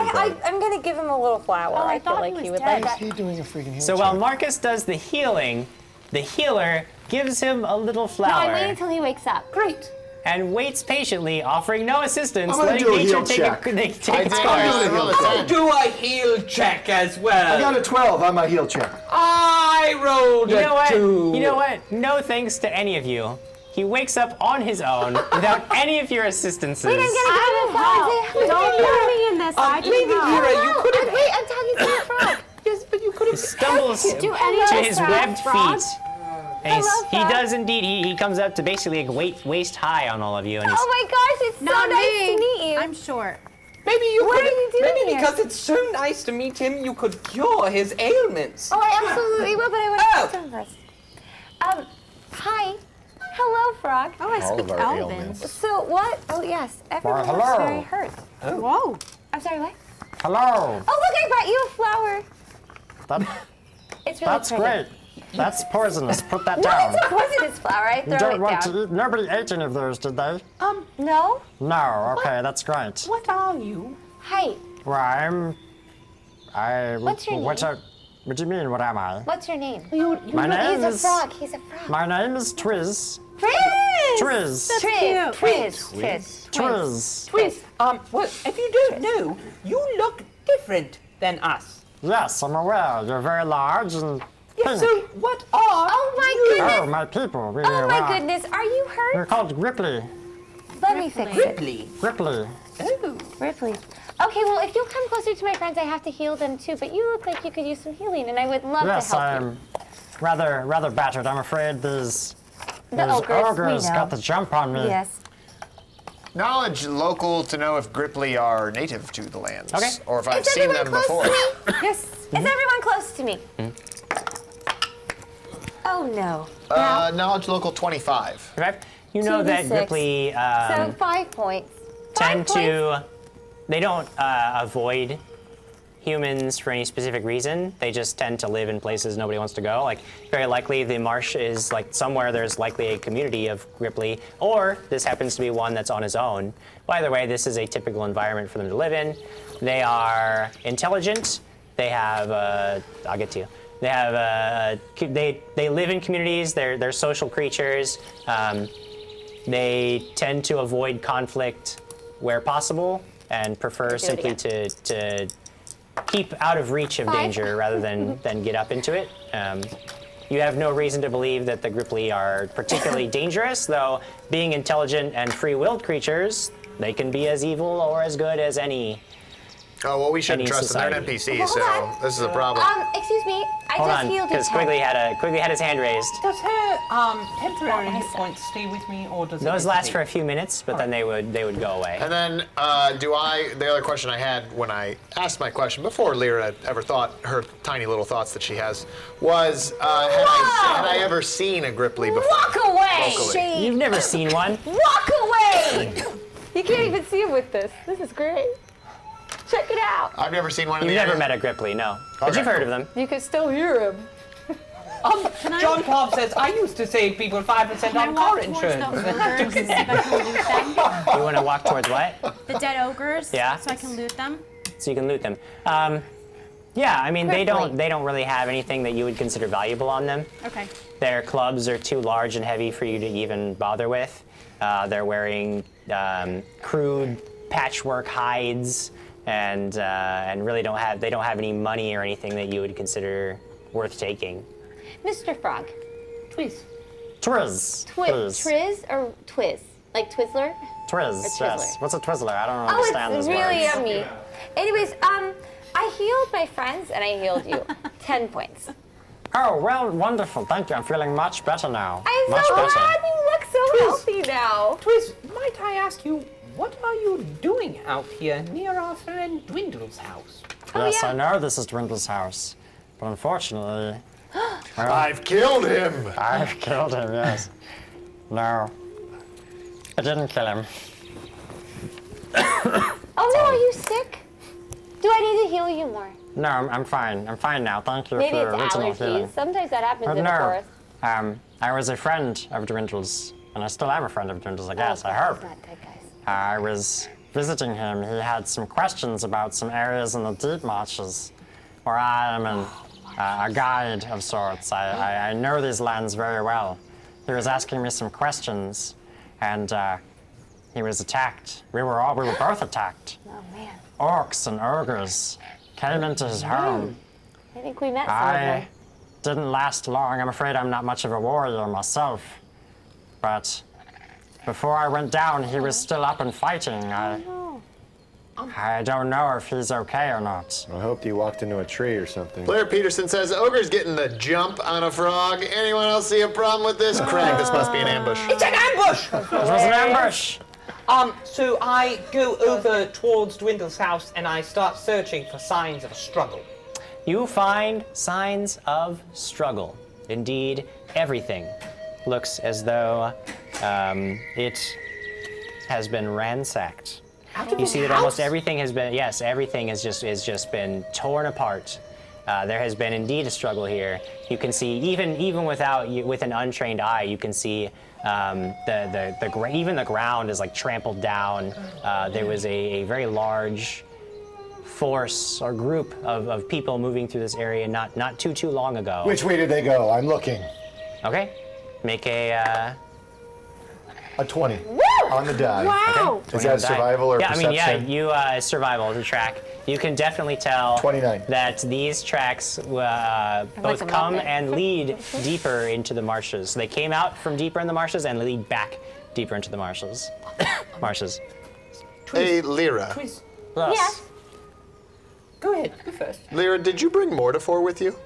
I'm gonna give him a little flower. Oh, I I feel thought like he he was would dead. like Why is that. he doing a freaking heal So check? while Marcus does the healing, the healer gives him a little No, flower I'm waiting until he wakes up. Great. and waits patiently, offering no assistance, I'm gonna letting do a nature heal take, check. take I its did. course. I rolled a 10. Do a heal check as well. I got a 12 on my heal check. I rolled You know a what? 2. You know what? No thanks to any of you. He wakes up on his own without any of your assistances. Wait, I'm gonna give him a flower. Don't put me in this. I Lady can help. Lyra, you could have. Wait, I'm talking to the frog. Yes, but you could have. Stumbles Do any of to us his have webbed frogs? feet. And love he frogs. does indeed. He comes up to basically like waist high on all of you, and he's Oh my gosh, it's so Not nice me. to meet you. I'm short. Maybe you What could. are you doing Maybe here? because it's so nice to meet him, you could cure his ailments. Oh, I absolutely will, but I want to Oh. talk to him first. Hi. Hello, frog. Oh, I All speak of our Elven. ailments. So what? Oh yes, everyone looks hello. very hurt. Whoa. I'm sorry, what? hello. Oh look, I brought you a flower. It's really That's pretty. great. That's poisonous. Put that No, down. it's a poisonous flower. I throw it down. eat. Nobody ate any of those, did they? No. No. Okay, that's great. What are you? Hi. Well, What's your name? What do you mean? What am I? What's your name? My name He's a is. frog. He's a frog. My name is Twiz. Triz. Twiz. Triz. cute. Triz. Twiz. Twist. Well, if you don't know, you look different than us. Yes, I'm aware. You're very large and Yeah, pink. so what are Oh my Oh, goodness. my people. We Oh my are. goodness. Are you We're hurt? called Grippli. Let me fix it. Grippli? Grippli. Oh. Ripley. Okay, well, if you'll come closer to my friends, I have to heal them too. But you look like you could use some healing, and I would love Yes, to help I'm rather battered. I'm afraid these ogres, ogres we know. got the jump on me. you. Yes. Knowledge local to know if Grippli are native to the lands. Okay. Or if I've Is seen everyone them close before. to me? Yes. Is everyone close to me? Oh no. Knowledge local 25. Okay. You know that 2d6. Grippli So 5 points. tend 5 points? to. They don't avoid humans for any specific reason. They just tend to live in places nobody wants to go. Like, very likely the marsh is like somewhere there's likely a community of Grippli, or this happens to be one that's on his own. By the way, this is a typical environment for them to live in. They are intelligent. They have, I'll get to you. They have, they live in communities. They're social creatures. They tend to avoid conflict where possible and prefer simply to keep out of reach of danger rather than get up into it. You have no reason to believe that the Grippli are particularly dangerous, though being intelligent and free-willed creatures, they can be as evil or as good as any. Oh, well, we shouldn't Any trust them. They're an society. NPC, Hold so on. this is a problem. Excuse me. I Hold just on, healed you. because Quigley had his hand raised. Does her temporary hit points stay with me, or does it Those last for a dissipate? few minutes, but then they would go away. And then, the other question I had when I asked my question before Lyra ever thought her tiny little thoughts that she has was, had I ever seen a Grippli before? Walk away. Locally. You've never seen one. Walk away. You can't even see him with this. This is great. Check it out. I've never seen one in You've the never area. met a Grippli, no. But Okay. you've heard of them. You can still hear him. John Cobb says, I used to save people 5% Can I on walk car towards insurance. the ogres and see if I can loot them? You want to walk towards what? The dead ogres? Yeah. So I can loot them? So you can loot them. Yeah, I mean, they Grippli. don't really have anything that you would consider valuable on them. Okay. Their clubs are too large and heavy for you to even bother with. They're wearing crude patchwork hides and really don't have any money or anything that you would consider worth taking. Mr. Frog. Please. Twiz, please. Triz or Twiz? Like Twizzler? Twiz, Twizzler. yes. What's a Twizzler? I don't Oh, understand it's those really words. yummy. Anyways, I healed my friends and I healed you. 10 points. Oh, well, wonderful. Thank you. I'm feeling much better now. I'm much so better. glad you look so healthy now. Twiz, might I ask you, what are you doing out here near our friend Dwindle's house? Yes, yeah. I know this is Dwindle's house, but unfortunately, I've killed him. I've killed him, yes. No, I didn't kill him. Oh no, are you sick? Do I need to heal you more? No, I'm fine. I'm fine now. Thank you Maybe for it's your original healing. allergies. Sometimes that happens But in the no, forest. I was a friend of Dwindle's, and I still am a friend of Dwindle's, I guess. I hope. Not dead guys. I was visiting him. He had some questions about some areas in the deep marshes where I am a guide of sorts. I know these lands very well. He was asking me some questions, and he was attacked. We were both attacked. Oh man. Orcs and ogres came into his home. I think we met some of I them. didn't last long. I'm afraid I'm not much of a warrior myself. But before I went down, he was still up and fighting. I don't know if he's okay or not. I hoped you walked into a tree or something. Blair Peterson says, Ogre's getting the jump on a frog. Anyone else see a problem with this? Craig, this must be an ambush. It's an ambush! This was an ambush! So I go over towards Dwindle's house and I start searching for signs of a struggle. You find signs of struggle. Indeed, everything looks as though it has been ransacked. You see that almost everything has been, yes, everything has just been torn apart. There has been indeed a struggle here. You can see, even with an untrained eye, you can see even the ground is like trampled down. There was a very large force or group of people moving through this area not too long ago. Which way did they go? I'm looking. Okay, make a. A 20 on the die. Wow. Is that survival or yeah, perception? I mean, yeah, you survival to track. You can definitely tell 29. that these tracks both a come muppet. and lead deeper into the marshes. They came out from deeper in the marshes and lead back deeper into the marshes. Marshes. Hey, Lyra. Twiz, Plus. Yes. Go ahead, go first. Lyra, did you bring Mortifor with you?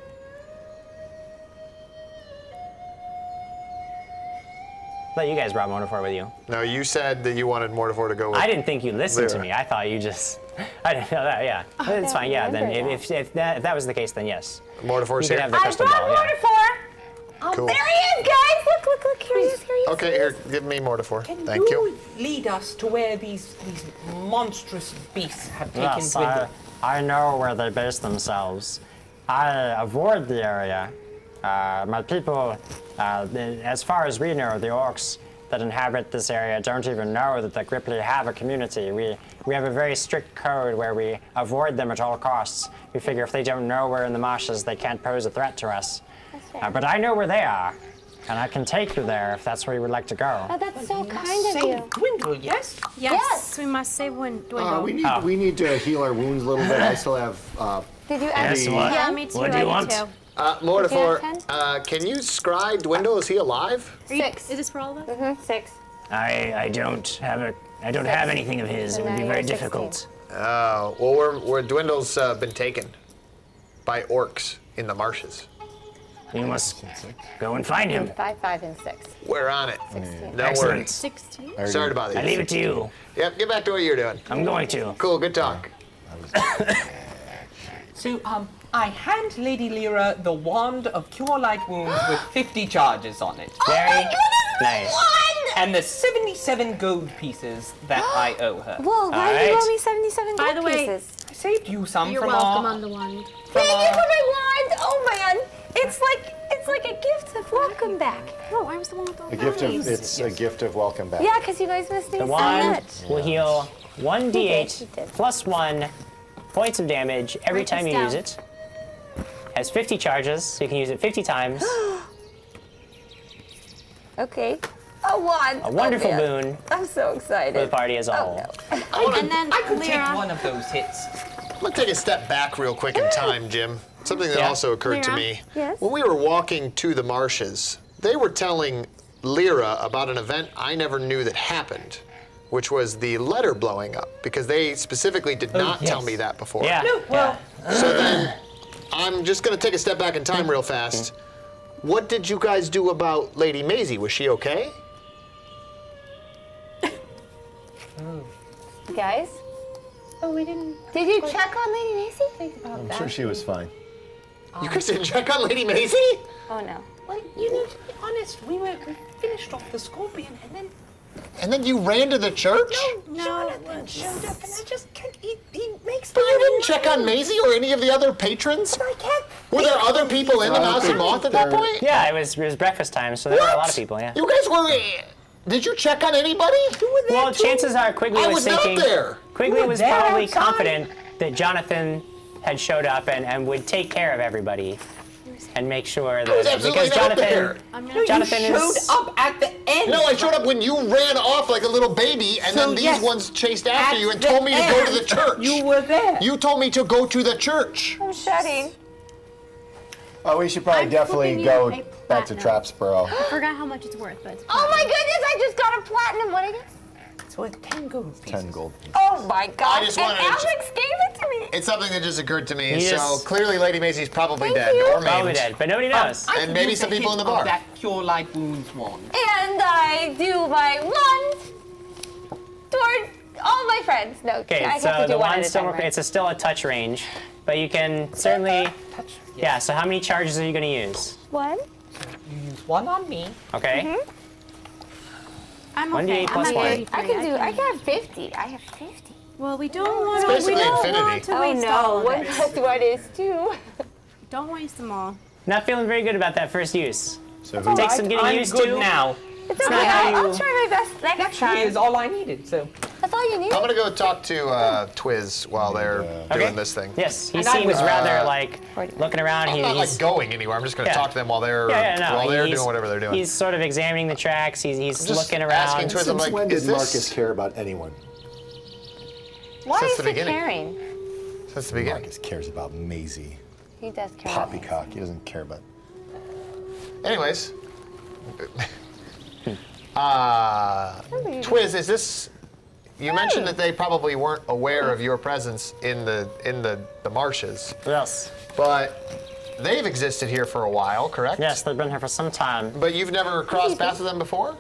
But you guys brought Mortifor with you. No, you said that you wanted Mortifor to go with I didn't think you listened to Lyra. me. I thought you just. I didn't know that. Yeah, it's fine. Yeah, then remember if that was the case, then yes. Mortifor's You here. could have the I crystal brought ball. Yeah. Mortifor. Oh, Cool. there he is, guys. Look. Here he is. Okay, here, give me Mortifor. Can Thank you. lead us to where these monstrous beasts have taken Yes, Dwindle? I know where they base themselves. I avoid the area. My people, as far as we know, the orcs that inhabit this area don't even know that the Grippli have a community. We have a very strict code where we avoid them at all costs. We figure if they don't know we're in the marshes, they can't pose a threat to us. But I know where they are, and I can take you there if that's where you would like to go. Oh, that's so kind of you. Save Dwindle, yes? Yes, we must save one Dwindle. We need to heal our wounds a little bit. I still have. Did you ask Yes, me? what? Yeah, me too. What do I you did want? too. Mortifor, Did can you scry Dwindle? Is he alive? Are you- 6. Is this for all of us? 6. I don't have anything of his. It would be now very you're 16. difficult. Oh, well, we're Dwindle's been taken by orcs in the marshes. You must go and find him. 5, 5, and 6. We're on it. 16. No Excellent. worries. 16? Sorry to bother I you. leave it to you. Yep, get back to what you're doing. I'm going to. Cool, good talk. So, I hand Lady Lyra the wand of Cure Light Wounds with 50 charges on it. Very nice. And the 77 gold pieces that I owe her. Whoa, why did you Alright. owe me 77 By gold the way, pieces? I saved you some You're from welcome our... on the wand. Thank you for my wand. Oh man, it's like a gift of welcome back. No, I was the one with all A the gift of eyes. it's a gift of welcome back. Yeah, because you guys missed me The so wand much. will heal 1d8 He did. plus 1 points of damage every Write time this you use down. it. Has 50 charges, so you can use it 50 times. Okay. A wand. A wonderful Oh, man. boon I'm so excited. for the party as a whole. And then I could take Lyra. one of those hits. I'm gonna take a step back real quick in time, Jim. Something that Yeah. also occurred to Lyra? me. Yes? When we were walking to the marshes, they were telling Lyra about an event I never knew that happened, which was the letter blowing up, because they specifically did not tell yes. me that before. Yeah. No, well, So then, I'm just gonna take a step back in time real fast. What did you guys do about Lady Maisie? Was she okay? Guys? Oh, we didn't. Did you check on Lady Macy? I'm sure she was fine. You guys didn't check on Lady Maisie? Oh no. well, you know, to be honest, we finished off the scorpion and then And then you ran to the church? Jonathan showed up and I just can't, he makes But you didn't check on Maisie or any of the other patrons? I can't. Were there other people in the Mouse and Moth at that There- point? Yeah, it was breakfast time, so there were a lot of people, yeah. You guys were. Did you check on anybody? Well, chances are Quigley I was was not thinking. there. Quigley You were was there probably outside. confident that Jonathan had showed up and would take care of everybody and make sure that was absolutely because not Jonathan there. No, Jonathan you showed is up at the end. No, I showed up when you ran off like a little baby, and So, then these yes, ones chased after at you and the told me to go to end, the church. You were there. You told me to go to the church. I'm shedding. Oh, we should probably I'm definitely flipping go you a back to platinum. Trapsboro. I forgot how much it's worth, but it's Oh my goodness, I just got a platinum. What I get? It's worth 10 gold pieces. 10 gold. Oh my god. just And wanted to- Alex gave it to me. It's something that just occurred to me. You So just- clearly, Lady Maisie's probably Thank dead you. or maimed. probably dead, but nobody knows. I And could maybe use some a people in hit the bar. of that Cure Light Wounds wand. And I do my wand toward all my friends. No, Okay, I have so to do the one at wand's a still time, right? it's still a touch range, but you can certainly. Touch. Yeah. So how many charges are you going to use? One. You use one on me. Okay. Mm-hmm. I'm One okay. D8 I'm plus at one. 33. I can have 50. I have 50. Well, we don't want to. basically We don't infinity. want to Oh waste all no, of one it. plus one is 2. Don't waste them all. Not feeling very good about that first use. So who, Takes some getting I'm used good to. now. It's not okay. how I'll you- try my best next That is time. all I needed, so. That's all you need. I'm gonna go talk to Twiz while they're doing Okay. this thing. Yes, he And I seems was- rather like looking around. I'm not like going anywhere. I'm just gonna Yeah. talk to them while they're no, while they're he's- doing whatever they're doing. He's sort of examining the tracks. He's just looking asking around. Twiz, I'm since like, when is did this- Marcus care about anyone? Why Since is the he beginning. caring? Since the beginning. Marcus cares about Maisie. He does care. about me. Poppycock. He doesn't care about. Anyways. Twiz, is this you mentioned that they probably weren't aware of your presence in the marshes, Yes. but they've existed here for a while, correct? Yes, they've been here for some time. But you've never crossed paths with them before?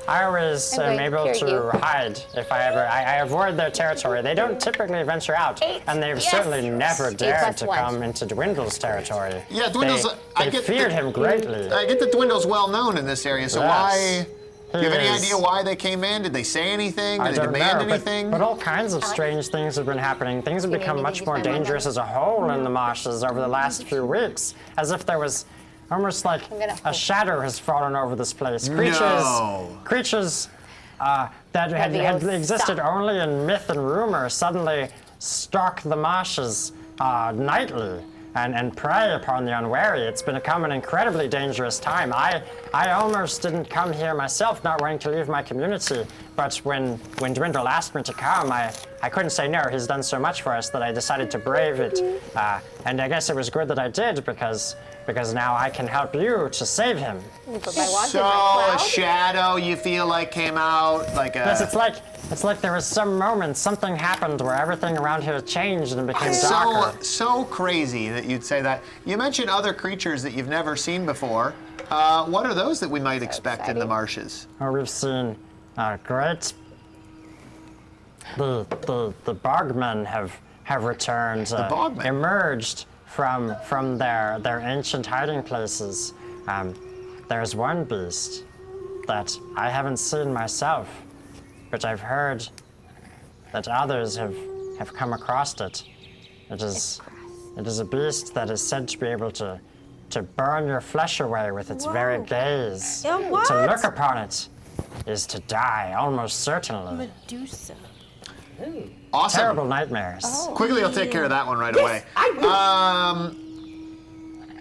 I always am Okay, able hear to you. hide if I ever. I avoid their territory. They don't typically venture out, and they've Yes. certainly never dared plus to one. come into Dwindle's territory. Yeah, Dwindle's. They feared him greatly. I get that Dwindle's well known in this area, so Yes. why? Do you have any He is. idea why they came in? Did they say anything? I Did they don't demand know, anything? but all kinds of strange things have been happening. Things have You become need to much use more my mom. dangerous as a whole in the marshes over the last few weeks, as if there was almost like I'm gonna a hope. shadow has fallen over this place. No. Creatures that had existed Stop. only in myth and rumor suddenly stalk the marshes nightly and prey upon the unwary. It's become an incredibly dangerous time. I almost didn't come here myself, not wanting to leave my community, but when Dwindle asked me to come, I couldn't say no. He's done so much for us that I decided to brave it. And I guess it was good that I did because now I can help you to save him. Put my wand in So my a cloud. shadow you feel like came out, like a. Yes, it's like there was some moment, something happened where everything around here changed and became darker. So crazy that you'd say that. You mentioned other creatures that you've never seen before. What are those that we might expect in the exciting. marshes? Oh, we've seen great. The bogmen have returned, bogmen? emerged from their ancient hiding places. There's one beast that I haven't seen myself, but I've heard that others have come across it. It is a beast that is said to be able to burn your flesh away with its very gaze. Yeah, what? To look upon it is to die, almost certainly. Medusa. Awesome. Terrible nightmares. Quickly, I'll take care of that one right away.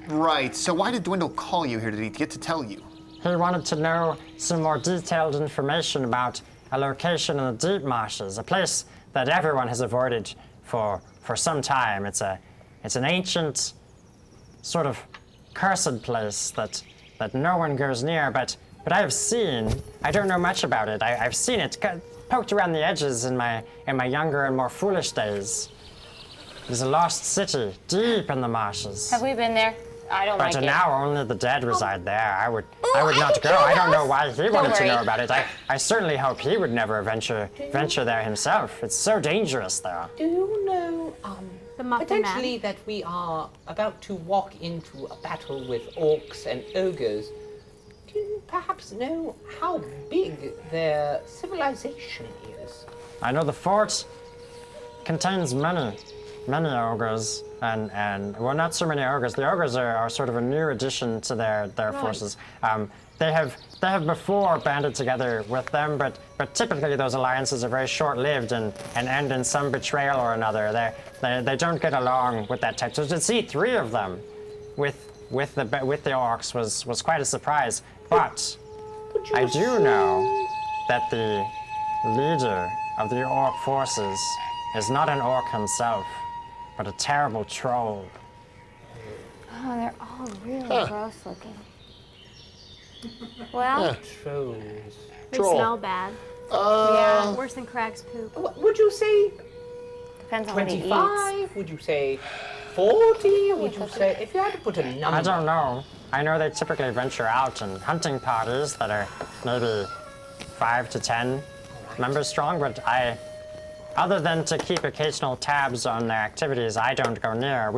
Right. So why did Dwindle call you here? Did he get to tell you? He wanted to know some more detailed information about a location in the deep marshes, a place that everyone has avoided for some time. It's an ancient, sort of cursed place that no one goes near, but I have seen. I don't know much about it. I've seen it poked around the edges in my younger and more foolish days. It is a lost city deep in the marshes. Have we been there? I don't But like it. now only the dead reside there. I would not go. I don't know why he wanted to worry. know about it. I certainly hope he would never venture there himself. It's so dangerous there. Do you know, The Muffin potentially that we are about to walk into a battle with orcs and ogres? Do you perhaps know how big their civilization is? I know the fort contains many ogres, and well, not so many ogres. The ogres are sort of a new addition to their forces. They have before banded together with them, but typically those alliances are very short-lived and end in some betrayal or another. They don't get along with that type. So to see 3 of them with the orcs was quite a surprise. But I do know that the leader of the orc forces is not an orc himself, but a terrible troll. Oh, they're all really gross looking. Well, Trolls. They Troll. smell bad. yeah, Worse than Crag's poop. Would you say depends on what he eats. 25? Would you say 40? Would you say, if you had to put a number? I don't know. I know they typically venture out in hunting parties that are maybe 5 to 10 members strong, but other than to keep occasional tabs on their activities, I don't go near.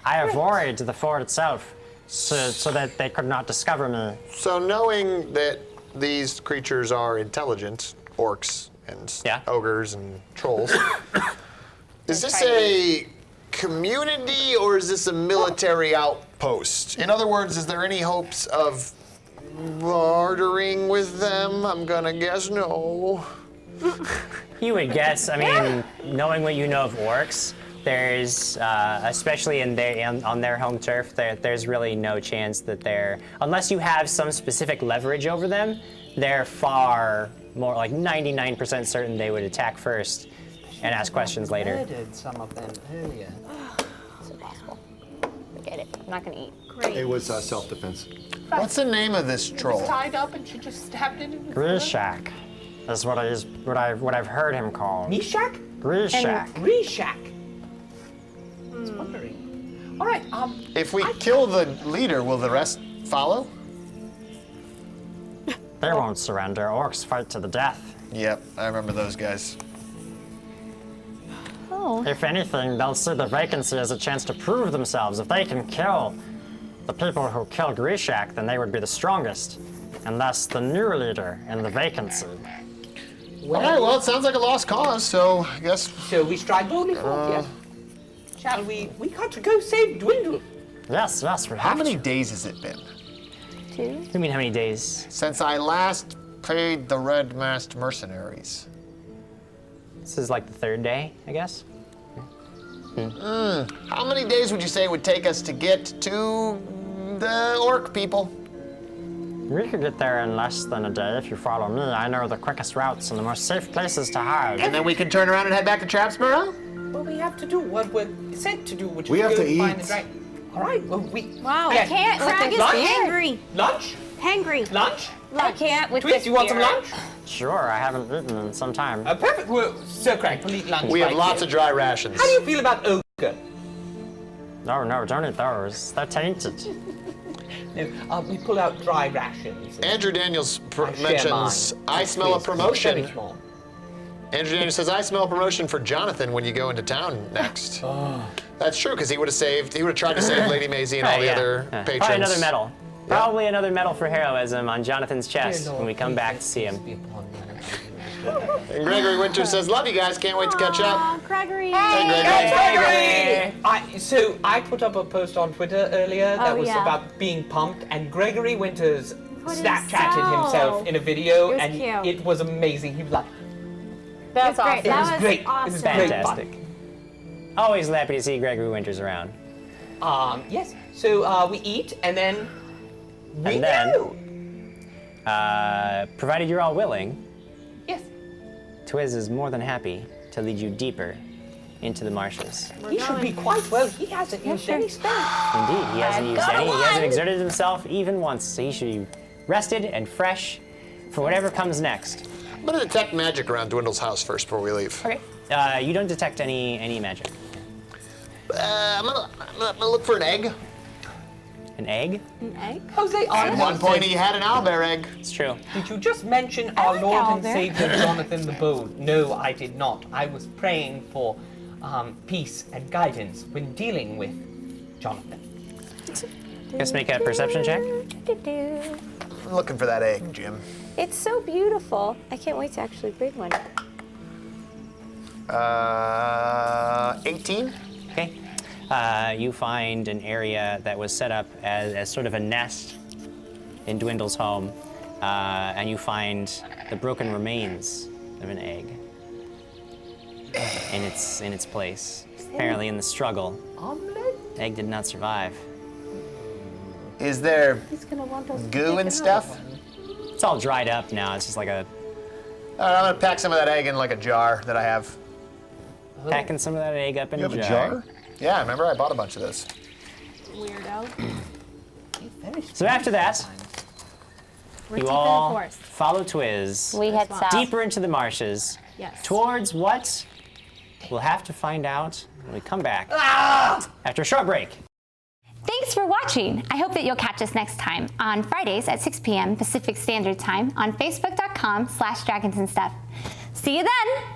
I avoid the fort itself so that they could not discover me. So knowing that these creatures are intelligent, orcs and Yeah. ogres and trolls, is this a community or is this a military outpost? In other words, is there any hopes of bartering with them? I'm gonna guess no. You would guess. I mean, knowing what you know of orcs, there's, especially on their home turf, there's really no chance that unless you have some specific leverage over them, they're far more, like 99% certain they would attack first and ask questions later. Murdered some of them earlier. It's impossible. Forget it. I'm not gonna eat. Great. It was self-defense. What's the name of this troll? Tied up and she just stabbed it in the Grishak. is what I've heard him called. Meshach? Grishak. Reshach. I was wondering. All right. If we kill the leader, will the rest follow? They won't surrender. Orcs fight to the death. Yep, I remember those guys. Oh. If anything, they'll see the vacancy as a chance to prove themselves. If they can kill the people who kill Grishak, then they would be the strongest, and thus the new leader in the vacancy. All right, well, it sounds like a lost cause, so I guess... So we strike boldly forth, yes. Shall we? We got to go save Dwindle. Yes, we have How many to. days has it been 2. You mean how many days? since I last paid the Red Masked Mercenaries? This is like the 3rd day, I guess. How many days would you say it would take us to get to the orc people? We could get there in less than a day if you follow me. I know the quickest routes and the most safe places to hide. And then we can turn around and head back to Trapsborough? Well, we have to do what we're sent to do, which We is have go to find eat. the dragon. All right. Well, we. Wow. Yeah. I can't with Crag this is lunch? hangry. Lunch? Hangry. Lunch? I can't with Twist, this you want some beer. lunch? Sure, I haven't eaten in some time. Perfect. Well, Sir Craig, we'll eat lunch. We have right lots here. of dry rations. How do you feel about ogre? No, don't eat those. They're tainted. No, we pull out dry rations. Andrew Daniels I share mentions, mine. I smell a Please, very promotion. small. Andrew Daniels says, I smell a promotion for Jonathan when you go into town next. That's true, because he would have tried to save Lady Maisie and all the other patrons. Probably another medal. Probably another medal for heroism on Jonathan's chest when we come back to see him. And Gregory Winter says, love you guys, can't wait to catch up. Aw, Gregory. Hey, Gregory. So I put up a post on Twitter earlier that Oh, was yeah. about being pumped, and Gregory Winters Put Snapchatted himself. himself in a video, It was and cute. it was amazing. He was like, That's Great. awesome. it That was was great. awesome. It was great fun. Fantastic. Always happy to see Gregory Winters around. Yes. So we eat, and then we And then- go. Provided you're all willing, Yes. Twiz is more than happy to lead you deeper into the marshes. He should be quite well. He hasn't used any spells. Indeed, he hasn't used got any. He hasn't one. exerted himself even once, so he should be rested and fresh for whatever comes next. I'm going to detect magic around Dwindle's house first before we leave. Okay. You don't detect any magic. I'm gonna look for an egg. An egg? An egg? Jose, At one point, he had an owlbear egg. It's true. did you just mention our like Lord and owlbear. Savior Jonathan the Bold? No, I did not. I was praying for peace and guidance when dealing with Jonathan. Let's make a perception check. I'm looking for that egg, Jim. It's so beautiful. I can't wait to actually bring one. 18? Okay. You find an area that was set up as sort of a nest in Dwindle's home, and you find the broken remains of an egg in its place. Apparently, in the struggle, the egg did not survive. Is there He's gonna want us to goo take and another stuff? one. It's all dried up now. It's just like a All right, I'm gonna pack some of that egg in like a jar that I have. packing some of that egg up in You a have a jar. jar? Yeah, remember I bought a bunch of this. Weirdo. So after that, We're you deep all in the forest. follow Twiz We head Wow. south. deeper into the marshes. Yes. Towards what? We'll have to find out when we come back after a short break. Thanks for watching. I hope that you'll catch us next time on Fridays at 6 p.m. Pacific Standard Time on Facebook.com/dragonsandstuff. See you then.